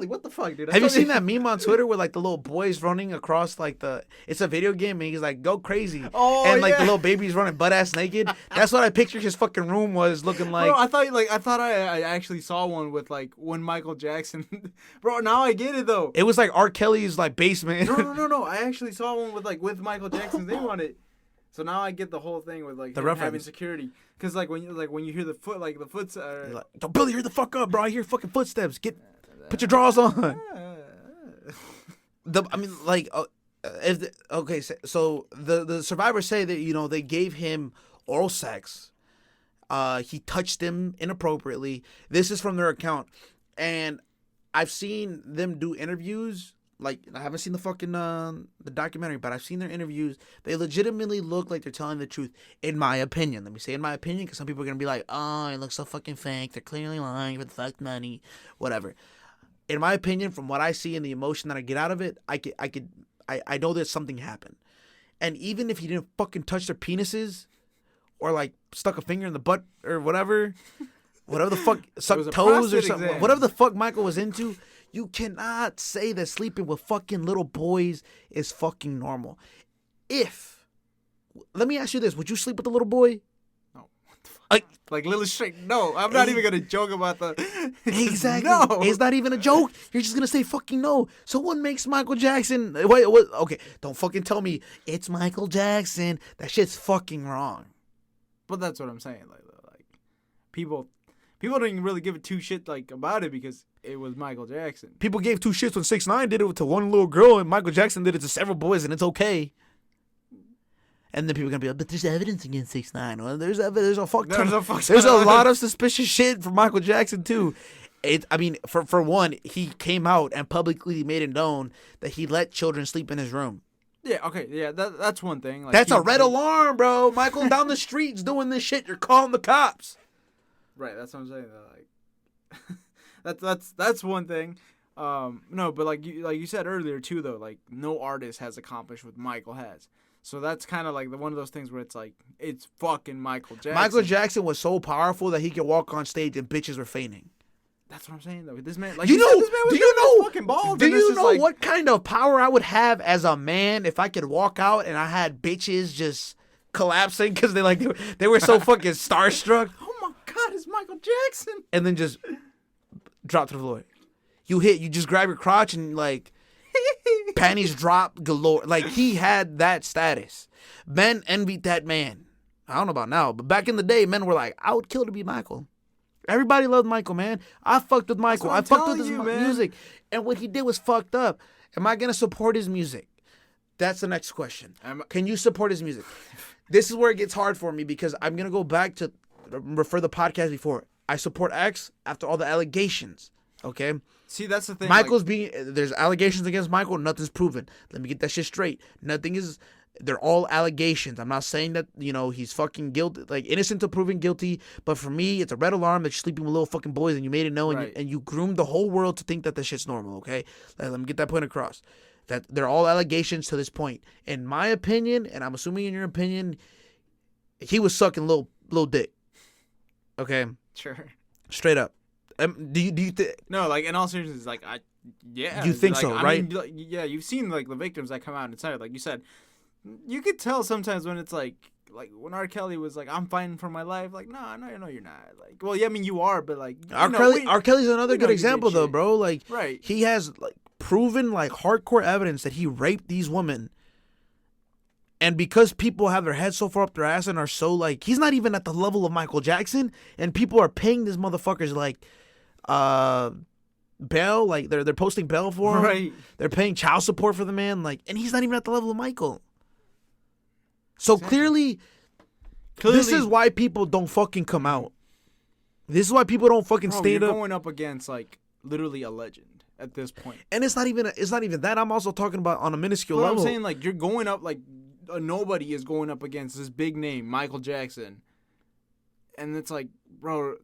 what the fuck, dude? Have you seen that meme on Twitter where like the little boy's running across like it's a video game and he's like, go crazy. Oh, and like yeah. the little baby's running butt ass naked. That's what I pictured his fucking room was looking like. Bro, I thought I actually saw one with like when Michael Jackson. Bro, now I get it though. It was like R. Kelly's like basement. No. I actually saw one with Michael Jackson's name on it. So now I get the whole thing with like The him having reference. security. Cause like when you hear the foot Like, yo, Billy, hurry the fuck up, bro. I hear fucking footsteps. Put your drawers on. So the survivors say that they gave him oral sex. He touched them inappropriately. This is from their account, and I've seen them do interviews. Like, I haven't seen the fucking the documentary, but I've seen their interviews. They legitimately look like they're telling the truth, in my opinion. Let me say in my opinion, because some people are gonna be like, oh, it looks so fucking fake. They're clearly lying for the fuck money, whatever. In my opinion, from what I see and the emotion that I get out of it, I know that something happened. And even if he didn't fucking touch their penises or like stuck a finger in the butt or whatever the fuck, suck was a toes or prostate something, exam. whatever the fuck Michael was into, you cannot say that sleeping with fucking little boys is fucking normal. Let me ask you this, would you sleep with a little boy? No, what the fuck? Like, Lily Straight. No, I'm not even gonna joke about the. exactly. No, It's not even a joke. You're just gonna say fucking no. So what makes Michael Jackson? Wait, what? Okay, don't fucking tell me it's Michael Jackson. That shit's fucking wrong. But that's what I'm saying. Like people didn't really give a two shit like about it because it was Michael Jackson. People gave two shits when 6ix9ine did it to one little girl, and Michael Jackson did it to several boys, and it's okay. And then people are gonna be like, but there's evidence against 6ix9ine. Well, there's a fuck ton. There's a lot of suspicious shit from Michael Jackson too. For one, he came out and publicly made it known that he let children sleep in his room. Yeah, okay, yeah, that's one thing. Like, That's a red alarm, bro. Michael down the streets doing this shit. You're calling the cops. Right, that's what I'm saying. Like, that's one thing. No, but like you said earlier too, though, like no artist has accomplished what Michael has. So that's kind of like one of those things where it's like it's fucking Michael Jackson. Michael Jackson was so powerful that he could walk on stage and bitches were fainting. That's what I'm saying though. This man, like This man was fucking bald. Do and it's you just know like, what kind of power I would have as a man if I could walk out and I had bitches just collapsing because they were so fucking starstruck, oh my god, it's Michael Jackson. and then just drop to the floor. You just grab your crotch and like panties drop galore. Like he had that status. Men envied that man. I don't know about now, but back in the day, men were like, I would kill to be Michael. Everybody loved Michael, man. I fucked with Michael. I fucked with his music. And what he did was fucked up. Am I going to support his music? That's the next question. Can you support his music? This is where it gets hard for me because I'm going to go back to refer the podcast before. I support X after all the allegations. Okay? See, that's the thing. There's allegations against Michael. Nothing's proven. Let me get that shit straight. They're all allegations. I'm not saying that, he's fucking guilty, like innocent to proven guilty. But for me, it's a red alarm that you're sleeping with little fucking boys and you made it known and you groomed the whole world to think that this shit's normal, okay? Let me get that point across. That they're all allegations to this point. In my opinion, and I'm assuming in your opinion, he was sucking little dick. Okay? Sure. Straight up. Do you think? No, like in all seriousness, like yeah. You think like, so, right? Mean, yeah, you've seen like the victims that come out and say, like you said, you could tell sometimes when it's like when R. Kelly was like, I'm fighting for my life. Like, no, you're not. Like, well, yeah, I mean you are, but like R. Kelly's another good example though, bro. Like, right. He has like proven like hardcore evidence that he raped these women. And because people have their heads so far up their ass and are so like, he's not even at the level of Michael Jackson, and people are paying these motherfuckers like, bail. Like they're posting bail for him. Right. They're paying child support for the man. Like, and he's not even at the level of Michael. So Exactly. clearly, this is why people don't fucking come out. This is why people don't fucking stand you're up. going up against like literally a legend at this point. And it's not even that. I'm also talking about on a minuscule But level. I'm saying like you're going up like nobody is going up against this big name, Michael Jackson. And it's like, bro,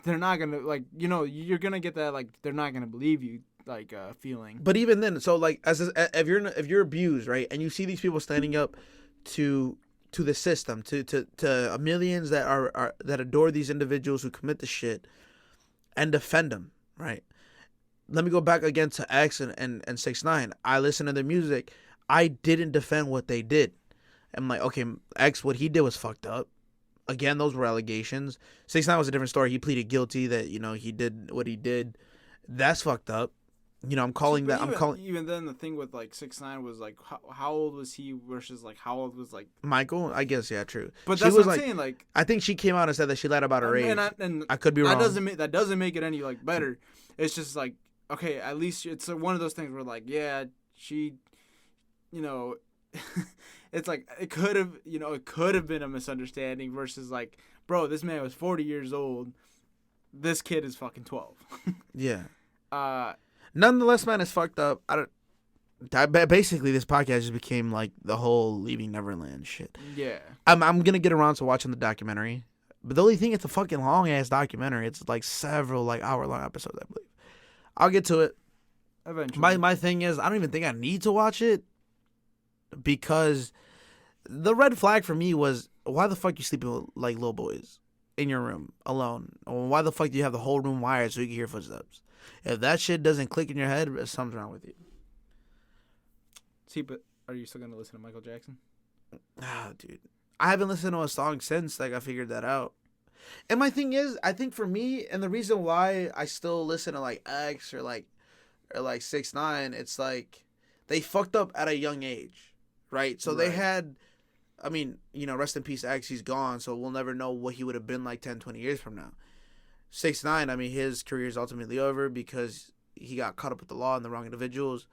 they're not gonna like, you know, you're gonna get that like they're not gonna believe you like feeling. But even then, so like if you're abused, right, and you see these people standing up to the system, to millions that are that adore these individuals who commit the shit and defend them, right? Let me go back again to X and 6ix9ine. I listen to their music. I didn't defend what they did. I'm like, okay, X, what he did was fucked up. Again, those were allegations. 6ix9ine was a different story. He pleaded guilty that, you know, he did what he did. That's fucked up. You know, Even then, the thing with like 6ix9ine was like, how old was he versus like how old was like Michael? I guess, yeah, true. But She that's was what I'm like, saying. Like, I think she came out and said that she lied about her age. and I could be wrong. That doesn't make it any like better. It's just like, okay, at least it's one of those things where like, yeah, she, you know, it's like it could have been a misunderstanding versus like, bro, this man was 40 years old. This kid is fucking 12. Yeah. Nonetheless, man, it's fucked up. Basically, this podcast just became like the whole Leaving Neverland shit. Yeah. I'm gonna get around to watching the documentary, but the only thing, it's a fucking long ass documentary. It's like several like hour-long episodes, I believe. I'll get to it. Eventually. My thing is, I don't even think I need to watch it because the red flag for me was, why the fuck you sleeping with like little boys in your room alone? Or why the fuck do you have the whole room wired so you can hear footsteps? If that shit doesn't click in your head, something's wrong with you. See, but are you still gonna listen to Michael Jackson? Ah, dude, I haven't listened to a song since like I figured that out. And my thing is, I think for me, and the reason why I still listen to like X or like 6ix9ine, it's like they fucked up at a young age, right? So they had, I mean, you know, rest in peace X, he's gone, so we'll never know what he would have been like 10, 20 years from now. 6ix9ine, I mean, his career is ultimately over because he got caught up with the law and the wrong individuals.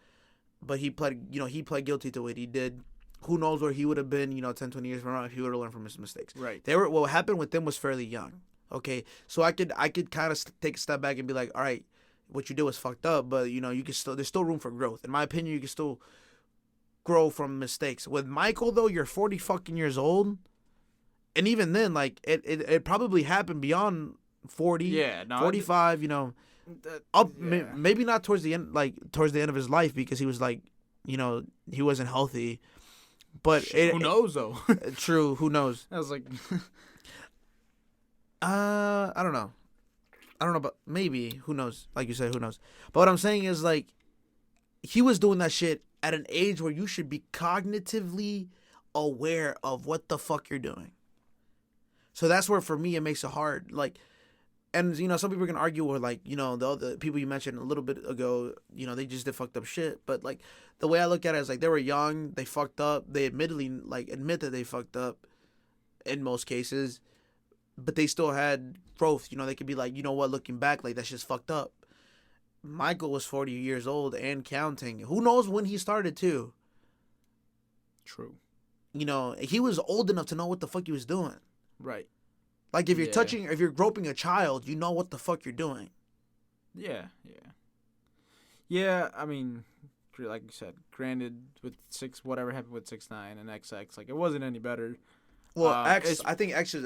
But he pled guilty to what he did. Who knows where he would have been, 10, 20 years from now if he would have learned from his mistakes. Right. What happened with them was fairly young. Okay, so I could kind of take a step back and be like, all right, what you did was fucked up, but you can still, there's still room for growth. In my opinion, you can still grow from mistakes. With Michael though, you're 40 fucking years old, and even then, like it probably happened beyond 40, 45, maybe not towards the end of his life because he was like, he wasn't healthy. But who knows though? True, who knows? I was like, I don't know, but maybe, who knows? Like you said, who knows? But what I'm saying is like, he was doing that shit at an age where you should be cognitively aware of what the fuck you're doing. So that's where for me it makes it hard. Like, and some people are gonna argue with like, the other people you mentioned a little bit ago, they just did fucked up shit. But like the way I look at it is like, they were young, they fucked up, they admit that they fucked up in most cases, but they still had growth. They could be like, looking back, like, that's just fucked up. Michael was 40 years old and counting. Who knows when he started too? True. He was old enough to know what the fuck he was doing. Right. Like if you're groping a child, you know what the fuck you're doing. Yeah. Yeah, I mean, like you said, granted, with whatever happened with 6ix9ine and XX, like, it wasn't any better. Well, I think X is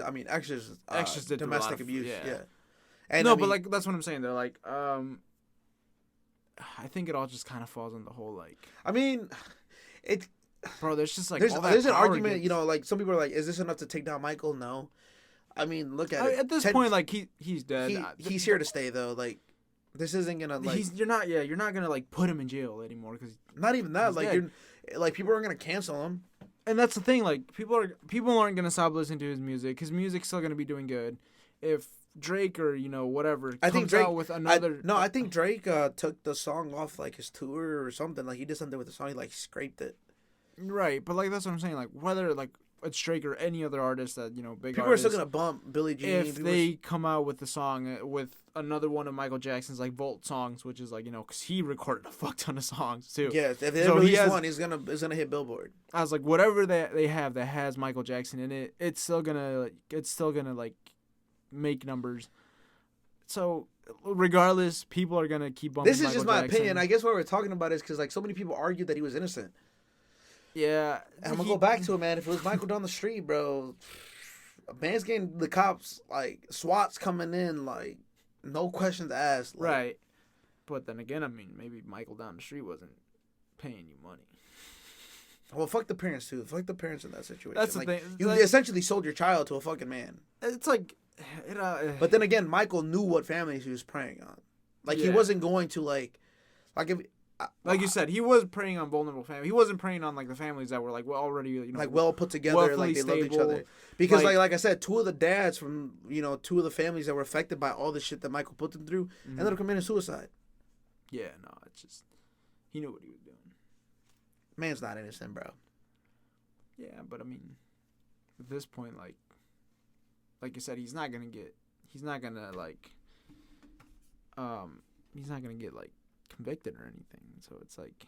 did domestic abuse. Yeah. And no, but like that's what I'm saying. They're like, I think it all just kind of falls on the whole like. I mean, bro, there's just like there's an argument. Like some people are like, is this enough to take down Michael? No. I mean, look at it. At this point, like he's dead. He's here to stay though. Like, this isn't gonna like. You're not gonna like put him in jail anymore because not even that. Like dead. You're like people aren't gonna cancel him. And that's the thing. Like people aren't gonna stop listening to his music. His music's still gonna be doing good. If Drake or whatever comes out with another. I think Drake took the song off like his tour or something. Like he did something with the song. He like scraped it. Right, but like that's what I'm saying. Like whether like it's Drake or any other artist that big People artists, are still gonna bump Billie Jean if they come out with a song with another one of Michael Jackson's like Volt songs, which is like because he recorded a fuck ton of songs too. Yeah, if they release one, it's gonna hit Billboard. I was like, whatever they have that has Michael Jackson in it, it's still gonna like make numbers. So regardless, people are gonna keep bumping. This is Michael just my Jackson. opinion. I guess what we're talking about is because like so many people argued that he was innocent. Yeah, And I'm gonna go back to it, man. If it was Michael down the street, bro, a man's getting the cops like SWAT's coming in, like no questions asked. Like, right. But then again, I mean, maybe Michael down the street wasn't paying you money. Well, fuck the parents too. Fuck the parents in that situation. That's the like, thing. You essentially sold your child to a fucking man. It's like, But then again, Michael knew what families he was preying on. Like he wasn't going to like if. Like you said, he was preying on vulnerable families. He wasn't preying on like the families that were like already like well put together, like they loved each other. Because like I said, two of the dads from two of the families that were affected by all the shit that Michael put them through ended up committing suicide. Yeah, no, it's just he knew what he was doing. Man's not innocent, bro. Yeah, but I mean, at this point, like you said, he's not gonna get convicted or anything. So it's like,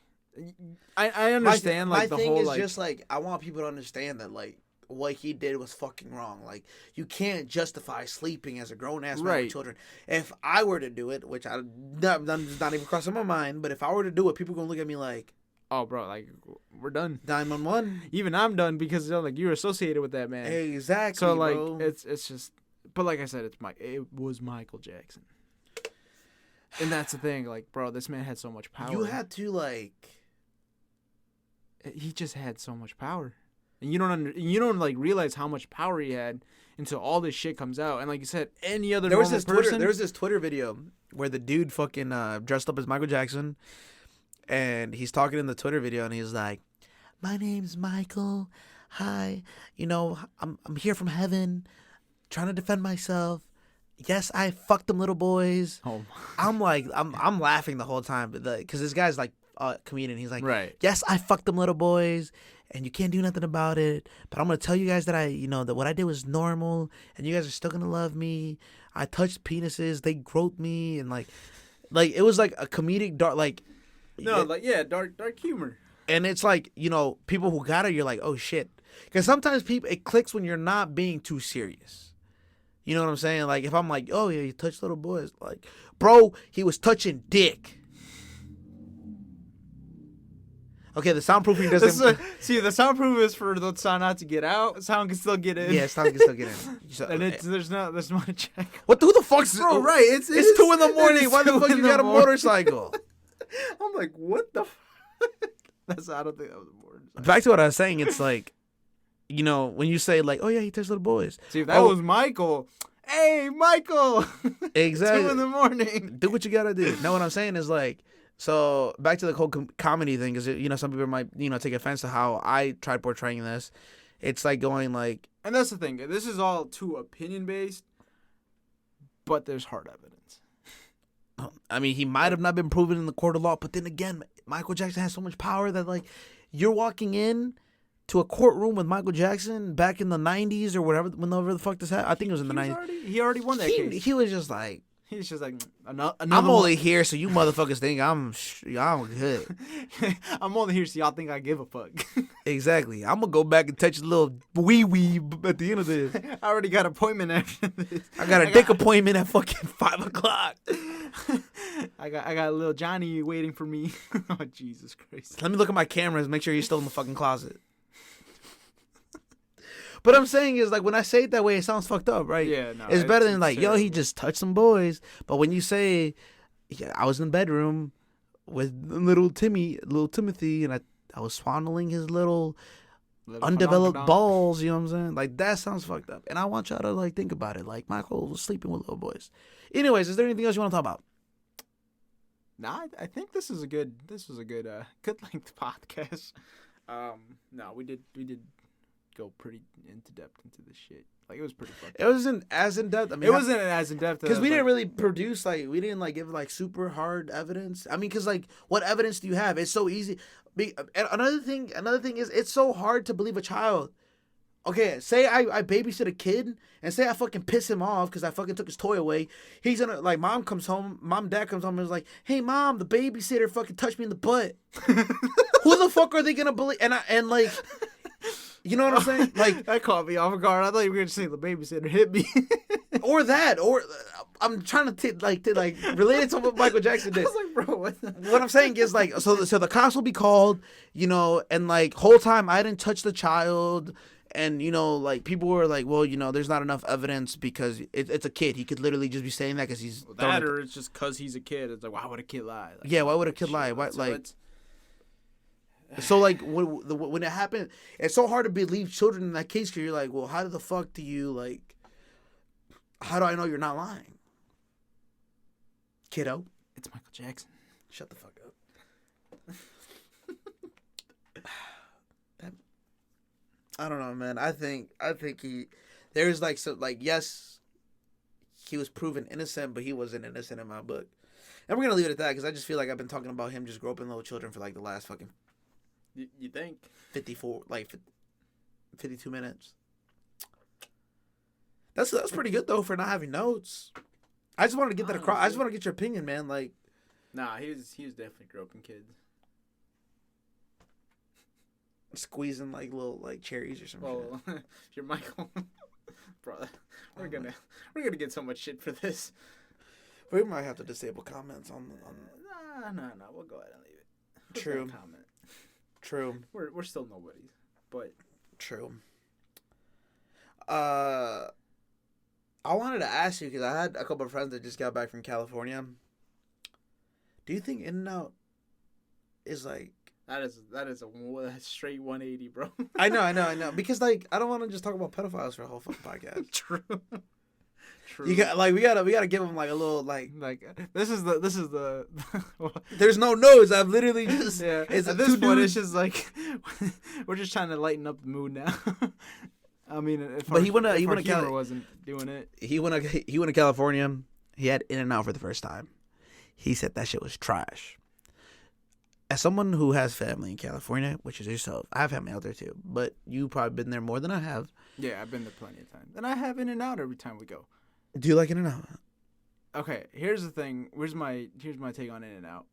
I understand my the thing whole is like, just like I want people to understand that like what he did was fucking wrong. Like you can't justify sleeping as a grown ass man with children. If I were to do it, which I'm not even crossing my mind, but if I were to do it, people are gonna look at me like, oh bro, like we're done. 911. Even I'm done because like you're associated with that man. Exactly. So like bro. it's just, but like I said, it was Michael Jackson. And that's the thing, like, bro, this man had so much power. You had to like. He just had so much power, and you don't like realize how much power he had until all this shit comes out. And like you said, any other there was this Twitter video where the dude fucking dressed up as Michael Jackson, and he's talking in the Twitter video, and he's like, "My name's Michael. Hi, I'm here from heaven, trying to defend myself. Yes, I fucked them little boys." Oh, I'm laughing the whole time, because this guy's like a comedian. He's like, right. Yes, I fucked them little boys, and you can't do nothing about it. But I'm gonna tell you guys that that what I did was normal, and you guys are still gonna love me. I touched penises, they groped me, and like it was like a comedic dark dark humor. And it's like people who got it, you're like, oh shit, because sometimes it clicks when you're not being too serious. You know what I'm saying? Like, if I'm like, oh, yeah, you touch little boys. Like, bro, he was touching dick. Okay, the soundproofing doesn't... See, the soundproof is for the sound not to get out. Sound can still get in. Yeah, sound can still get in. So, and there's not a check. Who the fuck's... Bro, right. It's 2 in the morning. Why the fuck you got a motorcycle? I'm like, what the fuck? I don't think that was a motorcycle. Back to what I was saying, it's like... when you say like, oh yeah, he touched little boys. See, if that was Michael, hey, Michael, exactly. 2 in the morning. Do what you gotta do. No, what I'm saying is like, so back to the whole comedy thing, because some people might take offense to how I tried portraying this. It's like going like, and that's the thing. This is all too opinion based, but there's hard evidence. I mean, he might have not been proven in the court of law, but then again, Michael Jackson has so much power that like, you're walking in to a courtroom with Michael Jackson back in the 90s or whenever the fuck this happened. I think it was in the 90s. He already won that case. He was just like... He's just like, I'm only here so you motherfuckers think I'm good. I'm only here so y'all think I give a fuck. Exactly. I'm going to go back and touch a little wee-wee at the end of this. I already got an appointment after this. I got a dick appointment at fucking 5 o'clock. I got a little Johnny waiting for me. Oh, Jesus Christ. Let me look at my cameras, make sure he's still in the fucking closet. But I'm saying is, like, when I say it that way, it sounds fucked up, right? Yeah, no. It's better than, like, yo, he just touched some boys. But when you say, yeah, I was in the bedroom with little Timothy, and I was fondling his little undeveloped balls, you know what I'm saying? Like, that sounds fucked up. And I want y'all to, like, think about it. Like, Michael was sleeping with little boys. Anyways, is there anything else you want to talk about? Nah, I think this was a good length podcast. No, we did go pretty into depth into this shit. Like, it was pretty fun. It wasn't as in depth. I mean, it wasn't as in depth because we didn't really produce, like, we didn't like give like super hard evidence. I mean, because like, what evidence do you have? It's so easy. And another thing is, it's so hard to believe a child Okay, say I babysit a kid and say I fucking piss him off because I fucking took his toy away. He's gonna like dad comes home and is like, hey mom, the babysitter fucking touched me in the butt. Who the fuck are they gonna believe? And like, you know what I'm saying? Like that caught me off guard. I thought you were gonna say the babysitter hit me. or I'm trying to relate it to what Michael Jackson did. I was like, bro, what I'm saying is like, so the cops will be called, you know, and like whole time I didn't touch the child. And, you know, like, people were like, well, you know, there's not enough evidence because it's a kid. He could literally just be saying that because he's... That or it's just because he's a kid. It's like, why would a kid lie? Like, yeah, why would a kid lie? Why, like... So, like, when it happened, it's so hard to believe children in that case because you're like, well, how the fuck do you, like... How do I know you're not lying? Kiddo. It's Michael Jackson. Shut the fuck up. I don't know, man. I think there's like some like yes, he was proven innocent, but he wasn't innocent in my book. And we're gonna leave it at that because I just feel like I've been talking about him just groping little children for like the last fucking. You think 52 minutes. That's pretty good though for not having notes. I just wanted to get that across. I just want to get your opinion, man. Like, nah, he was definitely groping kids. Squeezing like little like cherries or something. Well, if you're Michael, bro, we're gonna get so much shit for this. We might have to disable comments on. No, we'll go ahead and leave it. True. Comment. True. We're still nobodies, but true. I wanted to ask you because I had a couple of friends that just got back from California. Do you think In-N-Out is like? That is a straight 180, bro. I know. Because like I don't want to just talk about pedophiles for a whole fucking podcast. True. You got like we gotta give them like a little like this is the. There's no nose. I've literally just yeah. At this point, it's just like we're just trying to lighten up the mood now. I mean, if he went to California, wasn't doing it. He went to California. He had In-N-Out for the first time. He said that shit was trash. As someone who has family in California, which is yourself, I have family out there too, but you've probably been there more than I have. Yeah, I've been there plenty of times. And I have In-N-Out every time we go. Do you like In-N-Out? Okay, here's the thing. Here's my take on In-N-Out.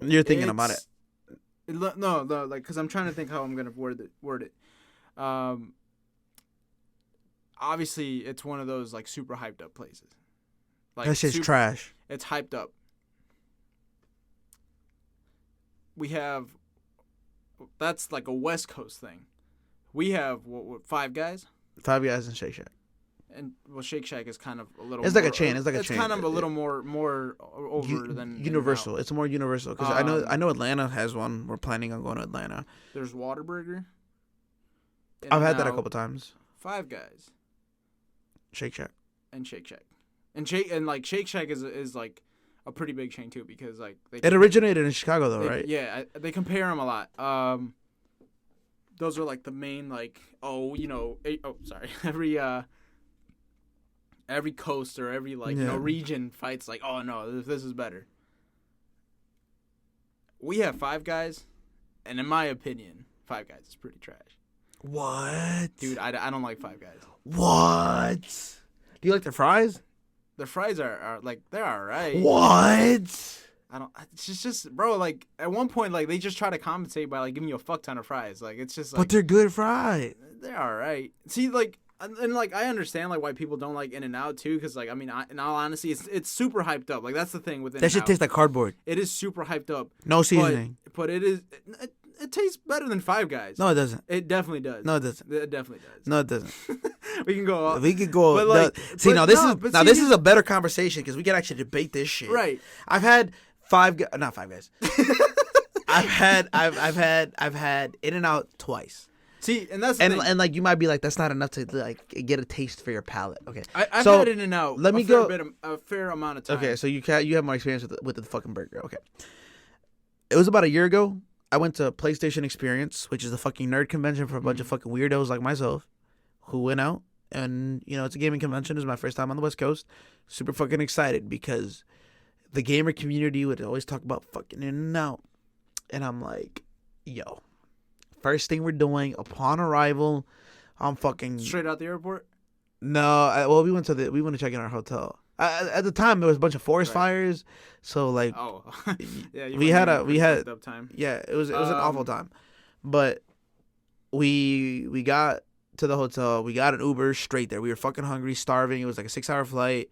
You're thinking about it. No, like, because I'm trying to think how I'm going to word it. Obviously, it's one of those, like, super hyped up places. Like, that shit's trash. It's hyped up. We have, that's like a West Coast thing. We have what 5 Guys? 5 Guys and Shake Shack. And well, Shake Shack is kind of a little. It's more, like a chain. It's kind of a little more over than universal. It's more universal because I know Atlanta has one. We're planning on going to Atlanta. There's Whataburger. I've had that a couple times. 5 Guys. Shake Shack. And Shake Shack. And Shake Shack is like a pretty big chain too because like it originated in Chicago though, right? Yeah, they compare them a lot. Those are like the main like every coast or every region fights like this is better. We have 5 Guys, and in my opinion, 5 Guys is pretty trash. What? Dude, I don't like 5 Guys. What? Do you like their fries? Their fries are like they're alright. What? I don't. It's just bro. Like at one point, like they just try to compensate by like giving you a fuck ton of fries. Like it's just. Like, but they're good fries. They're alright. See, like and like I understand like why people don't like In-N-Out too, because like I mean, in all honesty, it's super hyped up. Like that's the thing with In-N-Out. That shit tastes like cardboard. It is super hyped up. No seasoning. But it is. It tastes better than 5 Guys. No, it doesn't. It definitely does. No, it doesn't. It definitely does. No, it doesn't. We can go. We could go. But like, this is a better conversation because we can actually debate this shit. Right. I've had not 5 Guys. I've had In-N-Out twice. See, and that's the thing. And like you might be like that's not enough to like get a taste for your palate. Okay. I've had In-N-Out. Let me go a fair amount of time. Okay, so you have more experience with the fucking burger. Okay. It was about a year ago. I went to PlayStation Experience, which is a fucking nerd convention for a bunch of fucking weirdos like myself, who went out and it's a gaming convention. It was my first time on the West Coast. Super fucking excited because the gamer community would always talk about fucking In-N-Out, and I'm like, yo, First thing we're doing upon arrival, I'm fucking Straight out the airport. No, well, we went to check in our hotel. At the time, there was a bunch of forest fires, so like, Yeah, we had fucked up time. Yeah, it was an awful time, but we got to the hotel. We got an Uber straight there. We were fucking hungry, starving. It was like a 6-hour flight.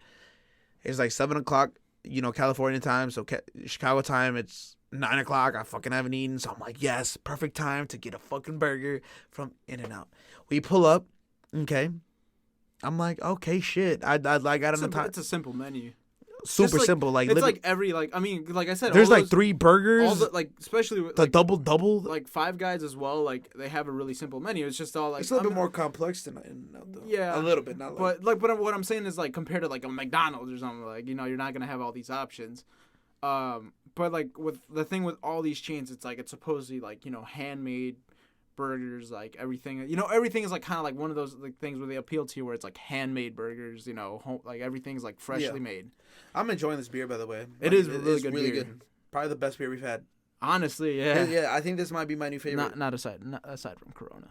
It was like 7:00, California time. So Chicago time, it's 9:00. I fucking haven't eaten, so I'm like, yes, perfect time to get a fucking burger from In-N-Out. We pull up, okay. I'm like, okay, shit. I got enough time. It's a simple menu. Super simple. Like, it's like every like I said, there's like 3 burgers. All the, like especially with, the double. Like Five Guys as well. Like they have a really simple menu. It's just all like it's a little bit more complex than In-N-Out, though. Yeah, a little bit, not like. But what I'm saying is like compared to like a McDonald's or something, like you're not gonna have all these options. But like with the thing with all these chains, it's like it's supposedly like handmade burgers, like everything is like kind of like one of those like things where they appeal to you where it's like handmade burgers, home, like everything's like freshly made. I'm enjoying this beer, by the way. It is really good. Good. Probably the best beer we've had. Honestly, yeah. Yeah, I think this might be my new favorite. Not aside from Corona.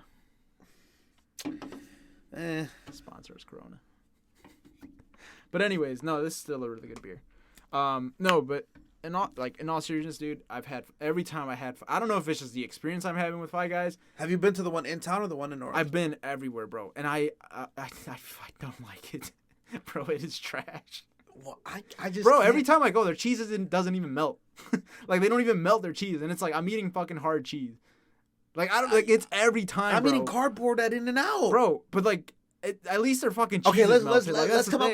Sponsor us, Corona. But anyways, no, this is still a really good beer. No, but in all seriousness, dude, I've had every time I don't know if it's just the experience I'm having with Five Guys. Have you been to the one in town or the one in Orange? I've been everywhere, bro, and I don't like it, bro. It is trash. Well, I just bro, every time I go, their cheese doesn't even melt. Like they don't even melt their cheese, and it's like I'm eating fucking hard cheese. Like it's every time. I'm eating cardboard at In-N-Out, bro. But like. At least they're fucking cheese. Okay, let's come up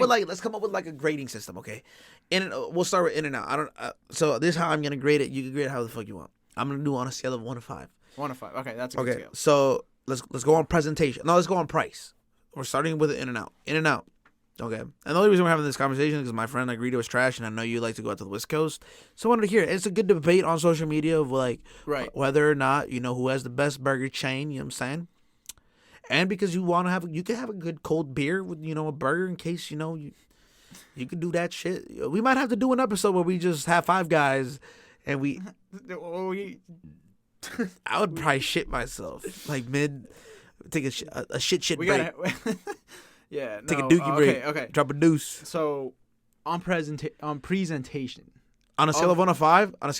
with like a grading system. Okay, we'll start with In-N-Out. So this is how I'm gonna grade it. You can grade it how the fuck you want. I'm gonna do it on a scale of 1 to 5. 1 to 5. Okay, that's a good scale. So let's go on presentation. No, let's go on price. We're starting with In-N-Out. In-N-Out. Okay. And the only reason we're having this conversation is because my friend agreed it was trash, and I know you like to go out to the West Coast. So I wanted to hear it. It's a good debate on social media of like whether or not who has the best burger chain. You know what I'm saying? And because you want to you can have a good cold beer with a burger in case you could do that shit. We might have to do an episode where we just have Five Guys, and we. I would probably shit myself like take a shit we break. Yeah, take a dookie break. Okay, drop a deuce. So on presentation on a scale of 1 to 5, on a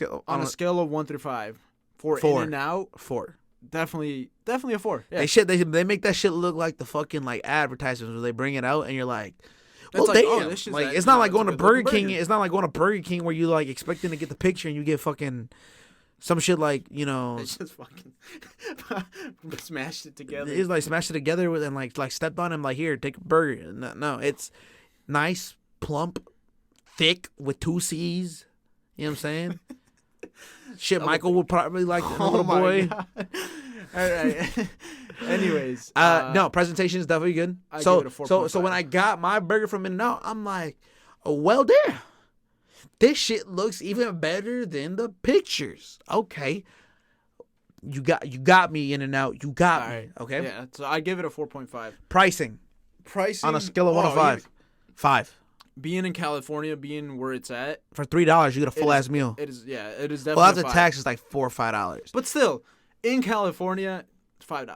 scale of 1 through 5 for In-N-Out 4. Definitely a 4. Yeah. They make that shit look like the fucking like advertisements where they bring it out and you're like, well, like, damn. It's not like going to Burger King. It's not like going to Burger King where you like expecting to get the picture and you get fucking some shit like It's just fucking smashed it together. It's like smashed it together with and like stepped on him like here take a burger. No, it's nice, plump, thick with 2 C's. You know what I'm saying? Shit, Michael would probably like the little boy. God. All right. Anyways, no, presentation is definitely good. So when I got my burger from In-N-Out, I'm like, oh, well, damn, this shit looks even better than the pictures. Okay, you got me In-N-Out. You got me. Okay. Yeah. So I give it a 4.5. Pricing on a scale of 1 to 5. 5. Being in California, being where it's at, for $3 you get a full ass meal. It is definitely. Well, after tax, it's like $4 or $5. But still, in California, it's $5.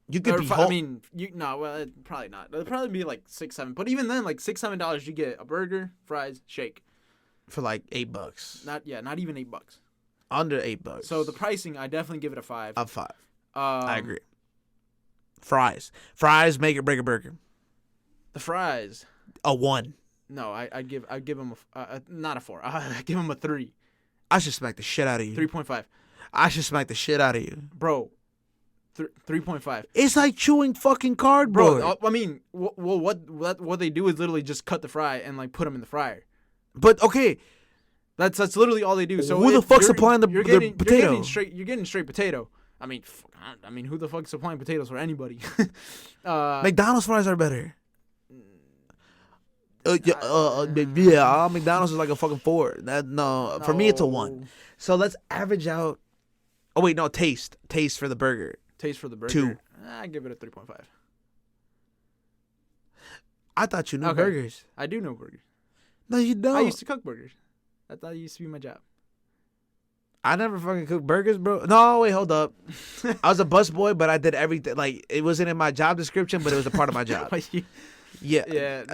You could be. Probably not. It'd probably be like $6-7. But even then, like $6-7, you get a burger, fries, shake, for like $8. Not even $8. Under $8. So the pricing, I definitely give it a 5. A 5. I agree. Fries make or break a burger. The fries. A 1. No, I'd give him not a 4. I give him a 3. I should smack the shit out of you. 3.5. I should smack the shit out of you, bro. 3.5. It's like chewing fucking cardboard, bro. I mean, what they do is literally just cut the fry and like put them in the fryer. But okay, that's literally all they do. So who the fuck's supplying the potato? You're getting straight potato. I mean, who the fuck's supplying potatoes for anybody? McDonald's fries are better. McDonald's is like a fucking 4. For me it's a 1. So let's average out. Oh wait, no, taste for the burger. Taste for the burger. 2. I give it a 3.5. I thought you knew burgers. I do know burgers. No, you don't. I used to cook burgers. That used to be my job. I never fucking cooked burgers, bro. No, wait, hold up. I was a busboy, but I did everything. Like, it wasn't in my job description, but it was a part of my job. Yeah. Yeah.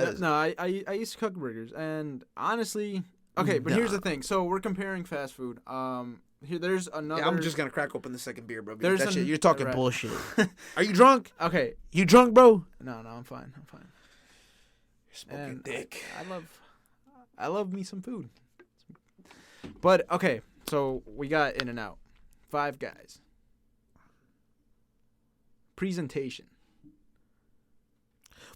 I used to cook burgers, and honestly, okay. But here's the thing. So we're comparing fast food. There's another. Yeah, I'm just gonna crack open the second beer, bro. There's That shit, you're talking right. bullshit. Are you drunk? Okay. You drunk, bro? No, I'm fine. You're smoking dick. I love me some food. But okay, so we got In-N-Out, Five Guys. Presentation.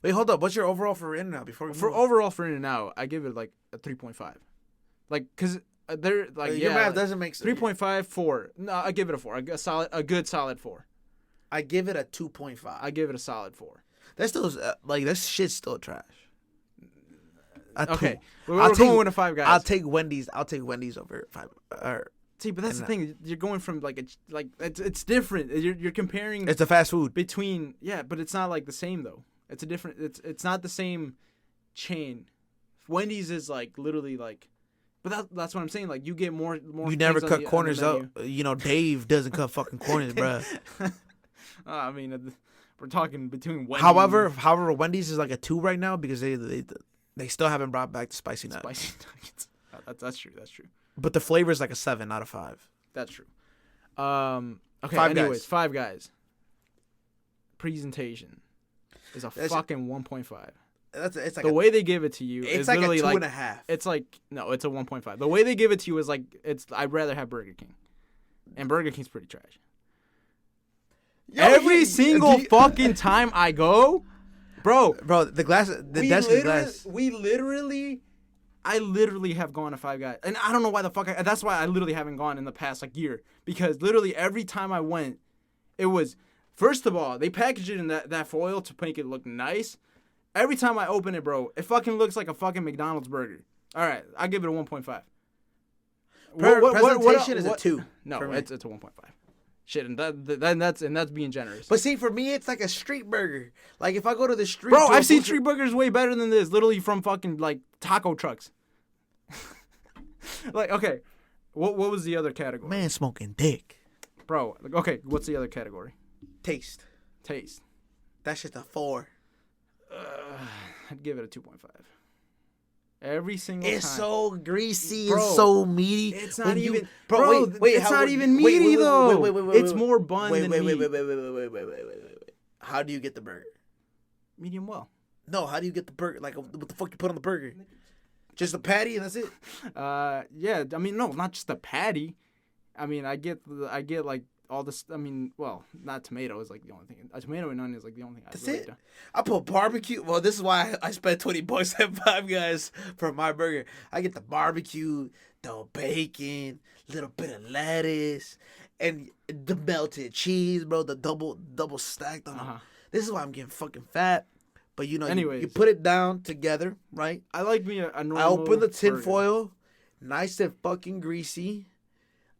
Wait, hold up. What's your overall for In-N-Out before we move? Overall for In-N-Out, I give it like a 3.5. Like, cause they're like your math doesn't make sense. 3.5, 4. No, I give it a 4. A good solid 4. I give it a 2.5. I give it a solid 4. That's still this shit's still trash. Okay, we're going with a Five Guys. I'll take Wendy's over Five. See, but that's the thing. You're going from it's different. You're comparing. It's a fast food between but it's not like the same though. It's a different. It's not the same chain. Wendy's is like literally like, but that's what I'm saying. Like you get more. You never cut corners up. You know, Dave doesn't cut fucking corners, bro. I mean, we're talking between Wendy's. However, Wendy's is like a 2 right now because they still haven't brought back the spicy nuggets. Spicy nuggets. That's true. That's true. But the flavor is like a 7 out of 5. That's true. Okay. Five Guys. Presentation is a fucking 1.5. It's like the way they give it to you. It's is like literally a 2.5. It's like no, it's a 1.5. The way they give it to you is like I'd rather have Burger King, and Burger King's pretty trash. Every single fucking time I go. Bro, the glass, the desk is glass. I literally have gone to Five Guys. And I don't know why the fuck that's why I literally haven't gone in the past year. Because literally every time I went, it was, first of all, they package it in that foil to make it look nice. Every time I open it, bro, it fucking looks like a fucking McDonald's burger. All right, I give it a 1.5. Presentation is a 2. No, it's a 1.5. Shit, and that's being generous. But see, for me, it's like a street burger. Like if I go to the street, bro, I've seen street burgers way better than this. Literally from fucking like taco trucks. Like, okay, what was the other category? Man, smoking dick, bro. Okay, what's the other category? Taste. That's just a 4. I'd give it a 2.5. Every single time. It's so greasy bro, and so meaty. It's not even, wait, it's not even meaty though. Wait, it's more bun than meat. Wait. How do you get the burger? Medium well. No, how do you get the burger? Like, what the fuck you put on the burger? Just a patty and that's it? Yeah. I mean, no, not just a patty. I mean, I get like all this. I mean, well, not tomato is like the only thing. A tomato and onion is like the only thing. That's it. I put barbecue. Well, this is why I spent $20 at Five Guys for my burger. I get the barbecue, the bacon, little bit of lettuce, and the melted cheese, bro. The double stacked on. This is why I'm getting fucking fat. But you know, you put it down together, right? I like me a normal. I open the tin burger. foil, nice and fucking greasy.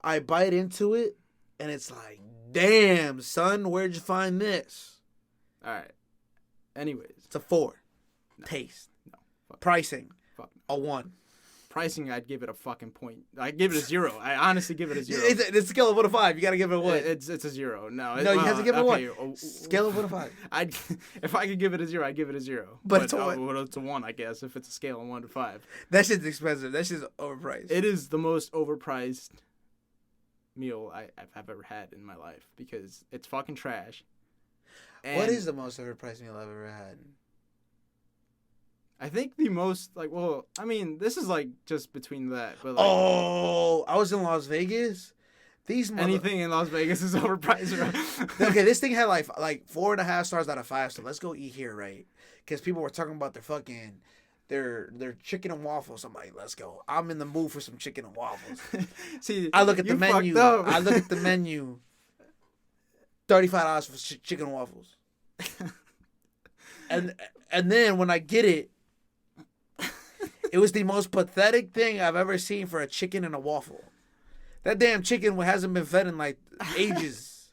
I bite into it. And it's like, damn, son, where'd you find this? All right. Anyways. It's a 4. No. Taste. No. Pricing. Fuck. A 1. Pricing, I'd give it a fucking point. I'd give it a 0. I honestly give it a 0. It's a scale of 1 to 5. You got to give it a 1. It's a 0. No, you have to give it a 1. Scale of 1 to 5. If I could give it a 0, I'd give it a 0. But it's a 1. It's a 1, I guess, if it's a scale of 1 to 5. That shit's expensive. That shit's overpriced. It is the most overpriced meal I've ever had in my life because it's fucking trash. And what is the most overpriced meal I've ever had? I think the most I mean, this is like just between that. But I was in Las Vegas. Anything in Las Vegas is overpriced. Okay, this thing had like 4.5 stars out of 5. So let's go eat here, right? Because people were talking about their chicken and waffles. I'm like, let's go. I'm in the mood for some chicken and waffles. See, I look at the menu. $35 for chicken and waffles. and then when I get it, it was the most pathetic thing I've ever seen for a chicken and a waffle. That damn chicken hasn't been fed in like ages.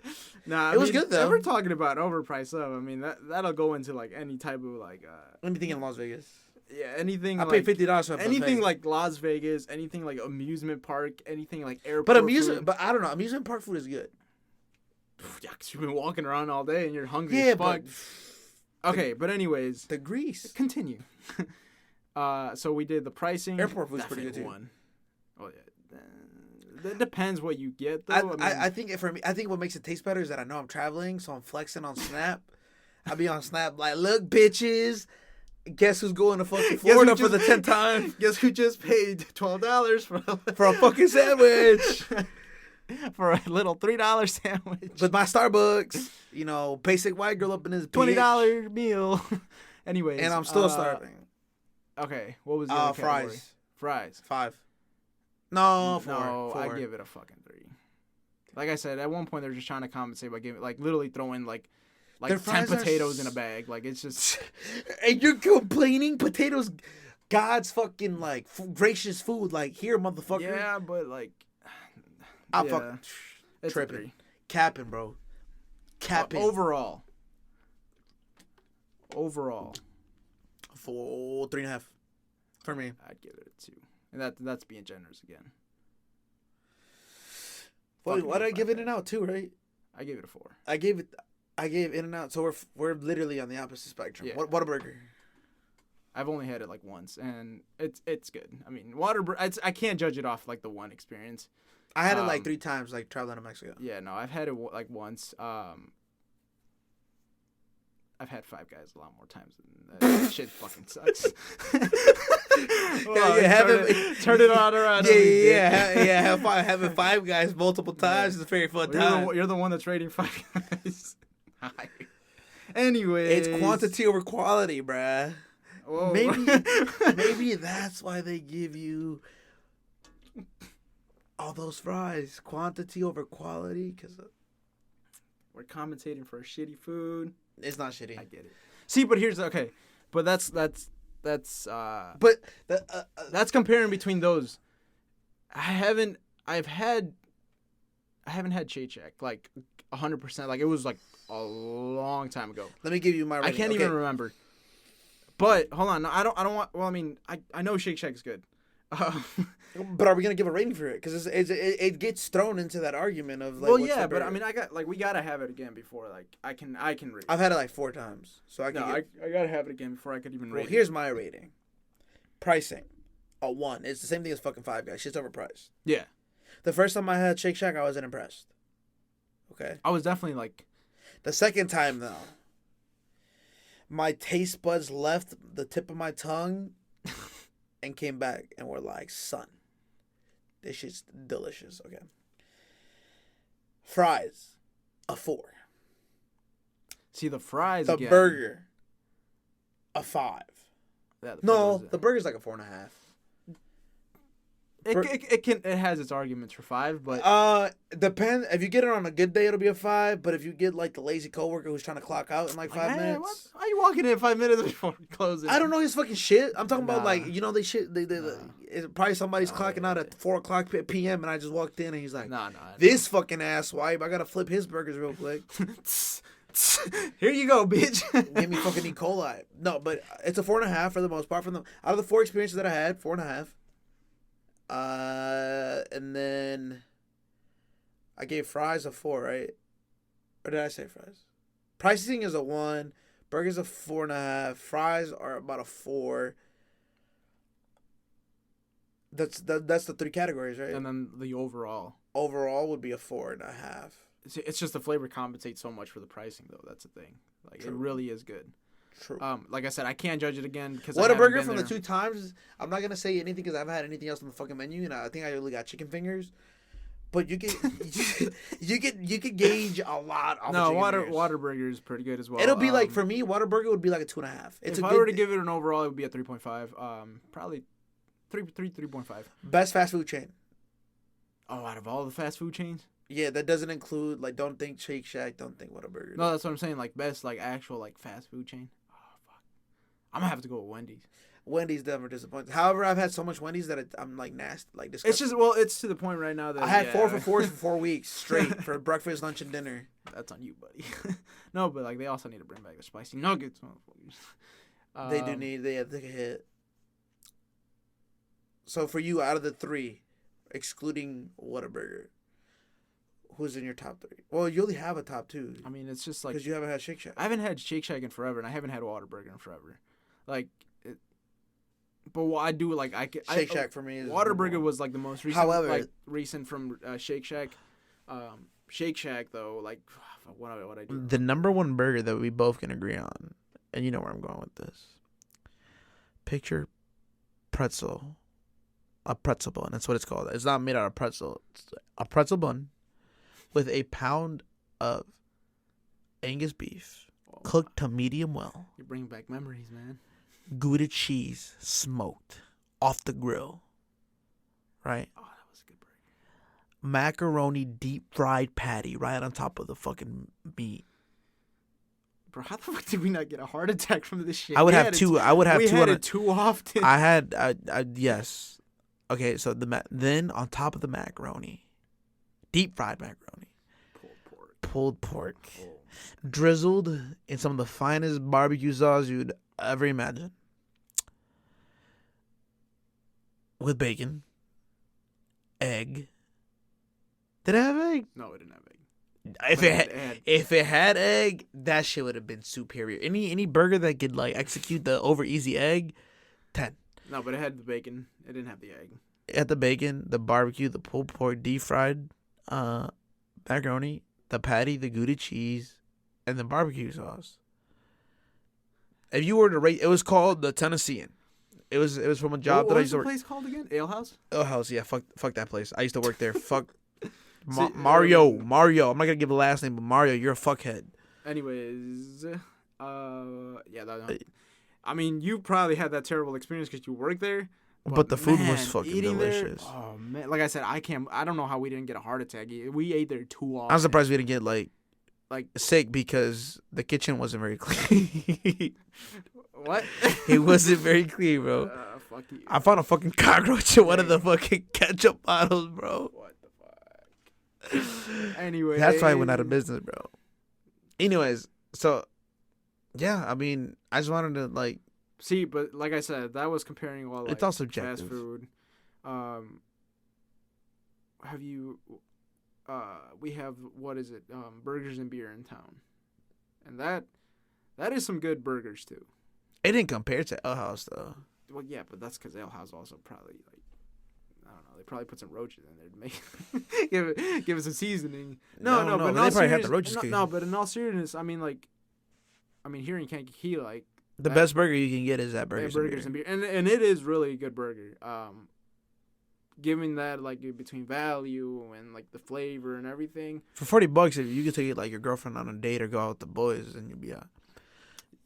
Nah, it was good though. We're talking about overpriced stuff. I mean that'll go into like any type of like anything in Las Vegas. Yeah, anything. I paid $50 for a anything buffet. like Las Vegas, anything like amusement park, anything like airport. But food. but I don't know. Amusement park food is good. Yeah, because you've been walking around all day and you're hungry. Yeah, as fuck. but Okay, but anyways, the grease. continue. So we did the pricing. Airport food's pretty good too. One. Oh yeah. That depends what you get though. I think for me, I think what makes it taste better is that I know I'm traveling, so I'm flexing on Snap. I be on Snap like, look, bitches. Guess who's going to fucking Florida for the 10th time? Guess who just paid $12 For a fucking sandwich. For a little $3 sandwich. With my Starbucks. You know, basic white girl up in his $20 meal. Anyways. And I'm still starving. Okay. What was the other category? Fries. Fries. 5. No, 4. No, 4. I give it a fucking 3. Like I said, at one point they're just trying to compensate by giving, like, literally throwing, like 10 potatoes in a bag. Like, it's just... And you're complaining? Potatoes, God's fucking, like, gracious food. Like, here, motherfucker. Yeah, but, like... I'm fucking tripping. Capping, bro. Capping. Overall. 4, 3.5. For me. I'd give it a 2. And that's being generous again. Wait, why did I give In-N-Out 2, right? I gave it a 4. I gave In-N-Out, so we're literally on the opposite spectrum. Yeah. Whataburger. I've only had it like once, and it's good. I mean, I can't judge it off like the one experience. I had it like 3 times, like traveling to Mexico. Yeah, no, I've had it like once. I've had Five Guys a lot more times than that. That shit fucking sucks. Turn it on around. Yeah. Having Five Guys multiple times is a very fun time. You're the one that's rating Five Guys. Anyway, it's quantity over quality, bruh. Whoa. Maybe that's why they give you all those fries. Quantity over quality, because we're commentating for shitty food. It's not shitty. I get it. See, but here's but that's comparing between those. I haven't had Shake Shack like 100%. Like it was like a long time ago. Let me give you my rating. I can't even remember. But hold on, no, I don't want. Well, I mean, I know Shake Shack's good. But are we gonna give a rating for it? Because it gets thrown into that argument of like. Well, yeah, but I mean, we gotta have it again before like I can rate. I've had it like 4 times, so I can. I gotta have it again before I could even rate. Well, here's my rating. Pricing, a 1. It's the same thing as fucking Five Guys. Shit's overpriced. Yeah. The first time I had Shake Shack, I wasn't impressed. Okay. I was definitely like. The second time though, my taste buds left the tip of my tongue. And came back and were like, son, this shit's delicious. Okay. Fries, a 4. See, the fries The again. burger, a 5. Yeah, the burger's like a 4.5. It has its arguments for 5, but depend. If you get it on a good day, it'll be a 5. But if you get like the lazy coworker who's trying to clock out in like 5 minutes, what? Why are you walking in 5 minutes before closing? I don't know his fucking shit. I'm talking about like they shit. It's probably somebody's clocking out at 4:00 p.m. and I just walked in and he's like, this fucking asswipe. I gotta flip his burgers real quick. Here you go, bitch. Give me fucking E. coli. No, but it's a 4.5 for the most part. Out of the 4 experiences that I had, 4.5. And then I gave fries a 4, right? Or did I say fries? Pricing is a 1. Burgers a 4.5. Fries are about a 4. That's the 3 categories, right? And then the overall would be a 4.5. It's just the flavor compensates so much for the pricing, though. That's the thing. Like True. It really is good. True. Like I said, I can't judge it again because Whataburger from the 2 times. I'm not gonna say anything because I haven't had anything else on the fucking menu, and I think I only got chicken fingers. But you get you could gauge a lot. Off Whataburger is pretty good as well. It'll be like for me, Whataburger would be like a 2.5. If I were to give it an overall, it would be a 3.5. Probably 3.5. Best fast food chain. Oh, out of all the fast food chains. Yeah, that doesn't include like don't think Shake Shack, don't think Whataburger. No, that's what I'm saying. Like best like actual like fast food chain. Oh fuck, I'm gonna have to go with Wendy's. Wendy's never disappoints. However, I've had so much Wendy's that I'm like nasty, like disgusting. It's just it's to the point right now that I had 4 for 4 for 4 weeks straight for breakfast, lunch, and dinner. That's on you, buddy. No, but like they also need to bring back the spicy nuggets. They do need. They take a hit. So for you, out of the three, excluding Whataburger, who's in your top three? Well, you only have a top two. I mean, it's just like because you haven't had Shake Shack. I haven't had Shake Shack in forever, and I haven't had Whataburger in forever. Like, but what I do like Shake Shack for me is Whataburger was like the most recent. However, like recent from Shake Shack. Shake Shack though, like what I do. The number one burger that we both can agree on, and you know where I'm going with this. Picture pretzel. A pretzel bun. That's what it's called. It's not made out of pretzel. It's a pretzel bun with a pound of Angus beef cooked to medium well. You're bringing back memories, man. Gouda cheese smoked off the grill. Right? Oh, that was a good burger. Macaroni deep fried patty right on top of the fucking meat. Bro, how the fuck did we not get a heart attack from this shit? I would have two. We had it too often. I had yes. Okay, so then on top of the macaroni, deep fried macaroni, pulled pork, drizzled in some of the finest barbecue sauce you'd ever imagine, with bacon, egg. Did it have egg? No, it didn't have egg. If it had egg, that shit would have been superior. Any burger that could like execute the over easy egg, 10. No, but it had the bacon. It didn't have the egg. It had the bacon, the barbecue, the pulled pork, deep fried macaroni, the patty, the Gouda cheese, and the barbecue sauce. If you were to rate, it was called the Tennessean. It was from a job that I used to work. What was the place called again? Ale House. Ale House, yeah. Fuck that place. I used to work there. Fuck. Mario. I'm not gonna give the last name, but Mario, you're a fuckhead. Anyways, yeah. I mean, you probably had that terrible experience because you worked there. But the food was fucking delicious. There, oh man, like I said, I don't know how we didn't get a heart attack. We ate there too often. I'm surprised we didn't get like sick because the kitchen wasn't very clean. What? It wasn't very clean, bro. Fuck you. I found a fucking cockroach in one of the fucking ketchup bottles, bro. What the fuck? Anyway, that's why I went out of business, bro. Anyways, so yeah, I mean, I just wanted to like. See, but like I said, that was comparing all like it's all subjective. Fast food. Have you? We have what is it? Burgers and beer in town, and that is some good burgers too. It didn't compare to Ale House though. Well, yeah, but that's because Ale House also probably like I don't know. They probably put some roaches in there to make give it some seasoning. No, but they probably had the roaches. No, but in all seriousness, I mean here in Kankakee, like. The best burger you can get is at Burgers and Beer. And it is really a good burger. Given that like between value and like the flavor and everything. For $40, if you could take like your girlfriend on a date or go out with the boys, then you'll be out.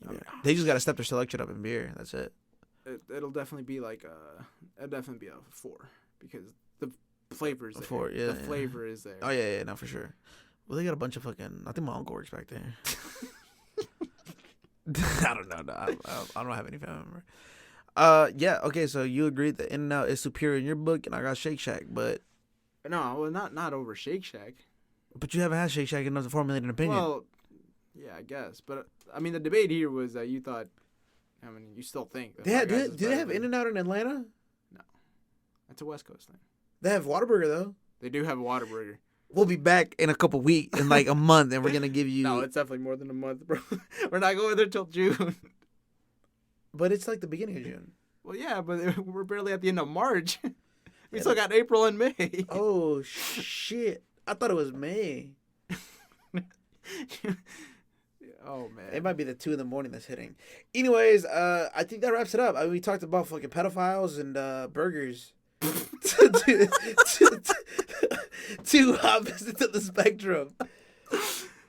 Yeah. They just gotta step their selection up in beer. That's it. It'll definitely be like it'll definitely be a 4 because the flavor is there. 4, yeah. The flavor is there. Oh yeah, no, for sure. Well, they got a bunch of fucking. I think my uncle works back there. I don't know. No, I don't have any family member. Yeah. Okay. So you agree that In-N-Out is superior in your book, and I got Shake Shack, but no, well, not over Shake Shack. But you haven't had Shake Shack enough to formulate an opinion. Well, yeah, I guess. But I mean, the debate here was that you thought. I mean, you still think. Do they have In-N-Out in Atlanta? No, that's a West Coast thing. They have Whataburger though. They do have a Whataburger. We'll be back in a couple weeks, in like a month, and we're gonna give you. No, it's definitely more than a month, bro. We're not going there till June. But it's like the beginning of June. Well, yeah, but we're barely at the end of March. We still got April and May. Oh shit! I thought it was May. Oh man, it might be the 2 a.m. that's hitting. Anyways, I think that wraps it up. I mean, we talked about fucking pedophiles and burgers. Two opposites of the spectrum.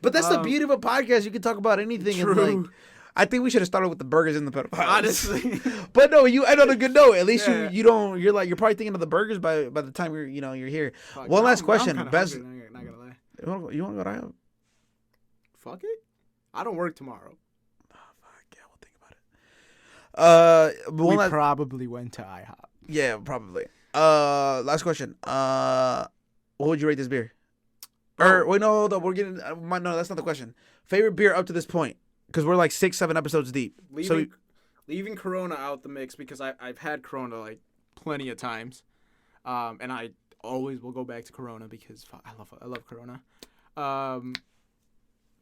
But that's the beauty of a podcast. You can talk about anything. True. And like, I think we should have started with the burgers and the pedophiles. Honestly. But no, you end on a good note. At least you don't. You're probably thinking of the burgers by the time you're here. Fuck, one last question. I'm Best. hungry, not gonna lie. You want to go to IHOP? Fuck it. I don't work tomorrow. Oh, fuck yeah, we'll think about it. We probably went to IHOP. Yeah, probably. Last question. What would you rate this beer? Or wait, no, hold up. We're getting no. That's not the question. Favorite beer up to this point, because we're like 6-7 episodes deep. Leaving Corona out the mix because I've had Corona like plenty of times, and I always will go back to Corona because I love Corona.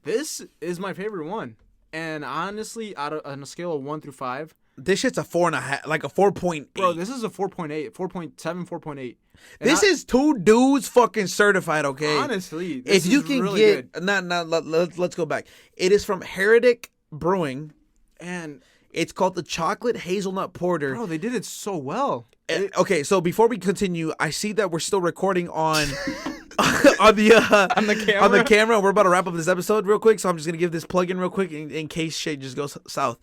This is my favorite one, and honestly, on a scale of 1 through 5, this shit's a 4.5, like a 4.8. bro. This is a 4.8, 4.7, 4.8. This is two dudes fucking certified. Okay, honestly, this if you is can really get good. let's go back. It is from Hernandez Brewing, And it's called the Chocolate Hazelnut Porter. bro, they did it so well. Okay, so before we continue, I see that we're still recording on on the camera. On the camera. We're about to wrap up this episode real quick, so I'm just gonna give this plug in real quick in case shit just goes south.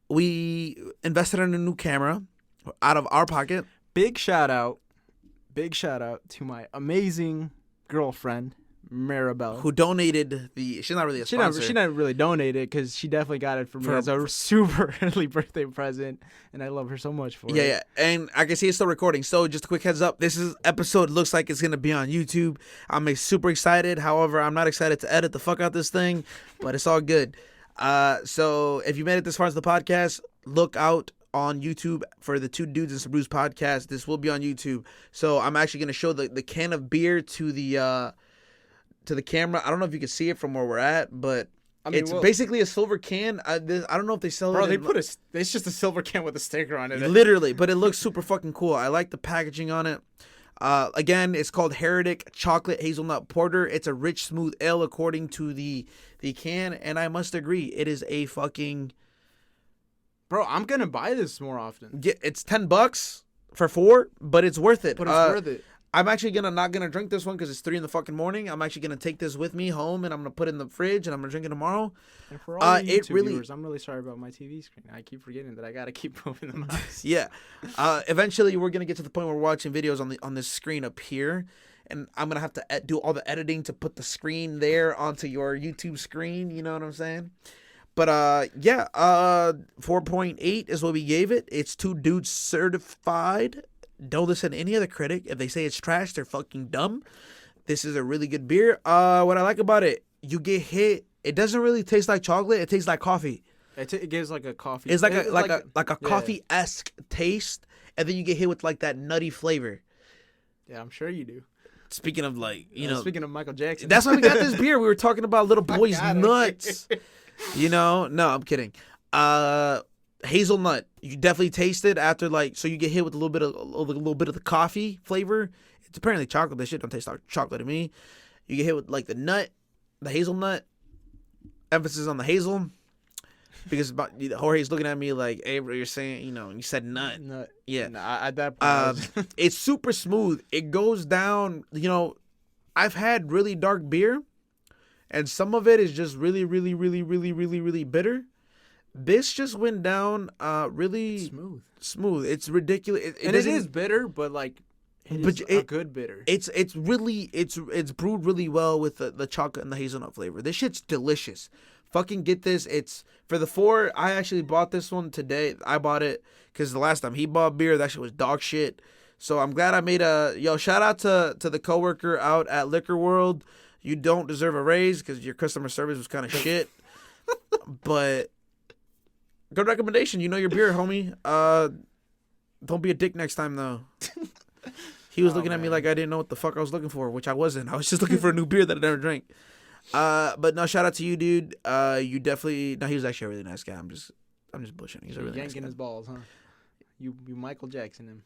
We invested in a new camera out of our pocket. Big shout out to my amazing girlfriend Maribel, Who donated she's not really a sponsor. She not really donated because she definitely got it for me as a super early birthday present, and I love her so much for it. Yeah, and I can see it's still recording. So just a quick heads up, this episode looks like it's gonna be on YouTube. I'm super excited. However, I'm not excited to edit the fuck out this thing, but it's all good. So if you made it this far as the podcast, look out on YouTube for the Two Dudes and Some Brews podcast. This will be on YouTube. So I'm actually gonna show the can of beer to the camera. I don't know if you can see it from where we're at, but I mean, it's basically a silver can. I don't know if they sell it. Bro, it's just a silver can with a sticker on it. Literally, but it looks super fucking cool. I like the packaging on it. Again, it's called Hernandez Chocolate Hazelnut Porter. It's a rich, smooth ale according to the can, and I must agree, it is a fucking... Bro, I'm gonna buy this more often. Yeah, it's $10 for 4, but it's worth it. But it's worth it. I'm actually not gonna drink this one because it's 3 in the fucking morning. I'm actually gonna take this with me home and I'm gonna put it in the fridge and I'm gonna drink it tomorrow. And for all the YouTube viewers, I'm really sorry about my TV screen. I keep forgetting that I gotta keep moving the mouse. Yeah. Eventually, we're gonna get to the point where we're watching videos on this screen up here, and I'm gonna have to do all the editing to put the screen there onto your YouTube screen. You know what I'm saying? But 4.8 is what we gave it. It's Two Dudes certified. Don't listen to any other critic. If they say it's trash, they're fucking dumb. This is a really good beer. What I like about it, you get hit. It doesn't really taste like chocolate. It tastes like coffee. It gives like a coffee. It's like a coffee-esque taste, and then you get hit with like that nutty flavor. Yeah, I'm sure you do. Speaking of speaking of Michael Jackson, that's why we got this beer. We were talking about little boy's nuts. No, I'm kidding. Hazelnut, you definitely taste it after so you get hit with a little bit of the coffee flavor. It's apparently chocolate. This shit don't taste like chocolate to me. You get hit with like the hazelnut. Emphasis on the hazel, because Jorge's looking at me like, "Hey, bro, you're saying you said nut." Yeah. At that point, it's super smooth. It goes down. I've had really dark beer, and some of it is just really, really, really, really, really, really bitter. This just went down really smooth. It's ridiculous. It is bitter, but it's a good bitter. It's brewed really well with the chocolate and the hazelnut flavor. This shit's delicious. Fucking get this. It's for the 4. I actually bought this one today. I bought it because the last time he bought beer, that shit was dog shit. So I'm glad I made shout out to the coworker out at Liquor World. You don't deserve a raise because your customer service was kind of shit. But good recommendation. You know your beer, homie. Don't be a dick next time, though. He was looking at me like I didn't know what the fuck I was looking for, which I wasn't. I was just looking for a new beer that I never drank. But no, shout out to you, dude. You definitely... No, he was actually a really nice guy. I'm just bullshitting. He's a really nice guy. Yanking his balls, huh? You Michael Jackson him.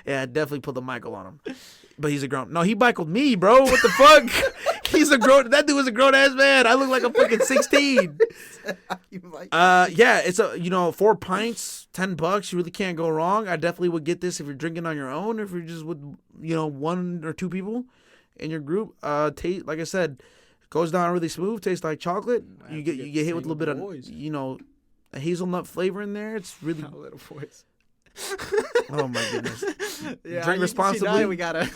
Yeah, definitely put the Michael on him. But he's a grown... No, he Michaeled me, bro. What the fuck? He's a grown... That dude was a grown-ass man. I look like I'm fucking 16. Yeah, it's 4 pints, $10. You really can't go wrong. I definitely would get this if you're drinking on your own, if you're just with, 1 or 2 people in your group. Like I said, goes down really smooth, tastes like chocolate. You get hit with a little bit of, a hazelnut flavor in there. It's really... little boys. Oh my goodness. Yeah, drink responsibly. We gotta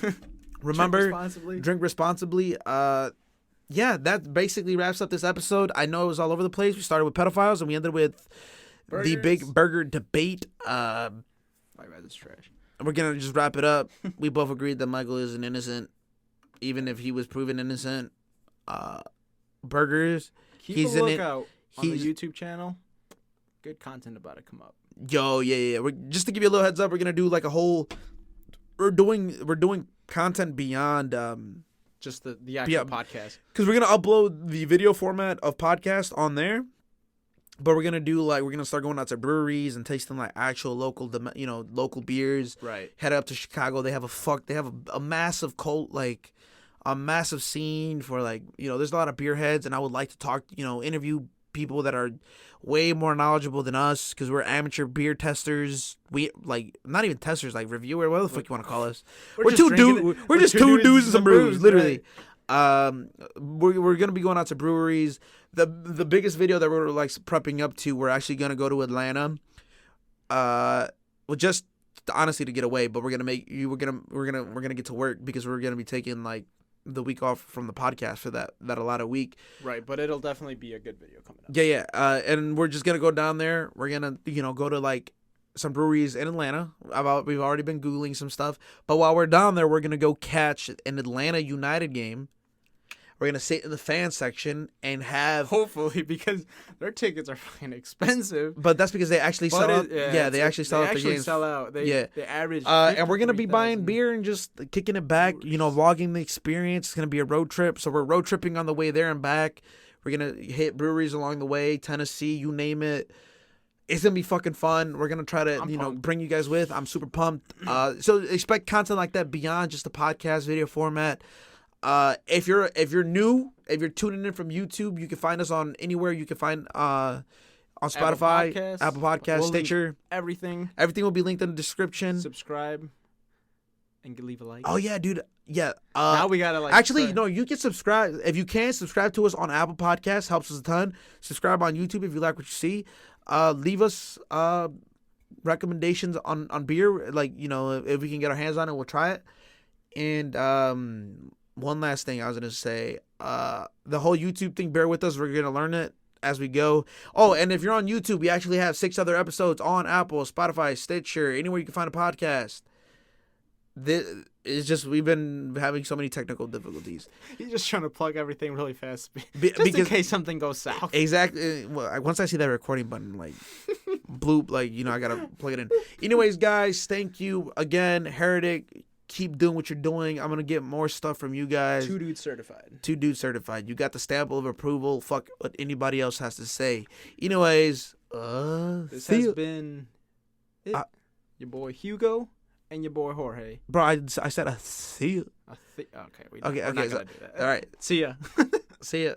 remember drink responsibly. Yeah, that basically wraps up this episode. I know it was all over the place. We started with pedophiles and we ended with the big burger debate. My bad, it's trash. We're gonna just wrap it up. We both agreed that Michael is an innocent, even if he was proven innocent. Burgers. Keep a lookout on the YouTube channel. Good content about to come up. Yeah. Just to give you a little heads up, we're gonna do like a whole. We're doing content beyond just the actual podcast, because we're gonna upload the video format of podcast on there. But we're gonna start going out to breweries and tasting like actual local beers. Right. Head up to Chicago. They have a massive a massive scene for there's a lot of beer heads, and I would like to talk, interview people that are way more knowledgeable than us because we're amateur beer testers. We not even testers, like reviewer. What the fuck you want to call us? We're just two dudes and some brews, literally. Right. We're gonna be going out to breweries. The biggest video that we're prepping up to, we're actually gonna go to Atlanta. Just honestly to get away, but we're gonna get to work because we're gonna be taking the week off from the podcast for that Atlanta week. Right, but it'll definitely be a good video coming up. Yeah. And we're just gonna go down there. We're gonna go to some breweries in Atlanta. We've already been Googling some stuff, but while we're down there, we're gonna go catch an Atlanta United game. We're going to sit in the fan section and have... Hopefully, because their tickets are fucking expensive. But that's because they actually sell out. They actually sell out the games. Sell out. They average and we're going to be buying beer and just kicking it back, vlogging the experience. It's going to be a road trip. So we're road tripping on the way there and back. We're going to hit breweries along the way, Tennessee, you name it. It's going to be fucking fun. We're going to try to, bring you guys with. I'm super pumped. So expect content like that beyond just the podcast video format. If you're new, if you're tuning in from YouTube, you can find us on anywhere you can find on Spotify, Apple Podcasts, Stitcher, everything will be linked in the description. Subscribe and leave a like. Oh yeah, dude. Yeah. Now we gotta actually no, you can subscribe if you can subscribe to us on Apple Podcasts, helps us a ton. Subscribe on YouTube if you like what you see. Leave us recommendations on beer, if we can get our hands on it, we'll try it. And one last thing I was going to say, the whole YouTube thing, bear with us. We're going to learn it as we go. Oh, and if you're on YouTube, we actually have 6 other episodes on Apple, Spotify, Stitcher, anywhere you can find a podcast. It's just we've been having so many technical difficulties. He's just trying to plug everything really fast, because in case something goes south. Exactly. Well, once I see that recording button, bloop, I got to plug it in. Anyways, guys, thank you again, Heretic. Keep doing what you're doing. I'm going to get more stuff from you guys. 2 dudes certified. 2 dudes certified. You got the stamp of approval. Fuck what anybody else has to say. Anyways, this has been it. Your boy Hugo and your boy Jorge. Bro, I said I see you. Okay. We're not gonna do that. All right. See ya. See ya.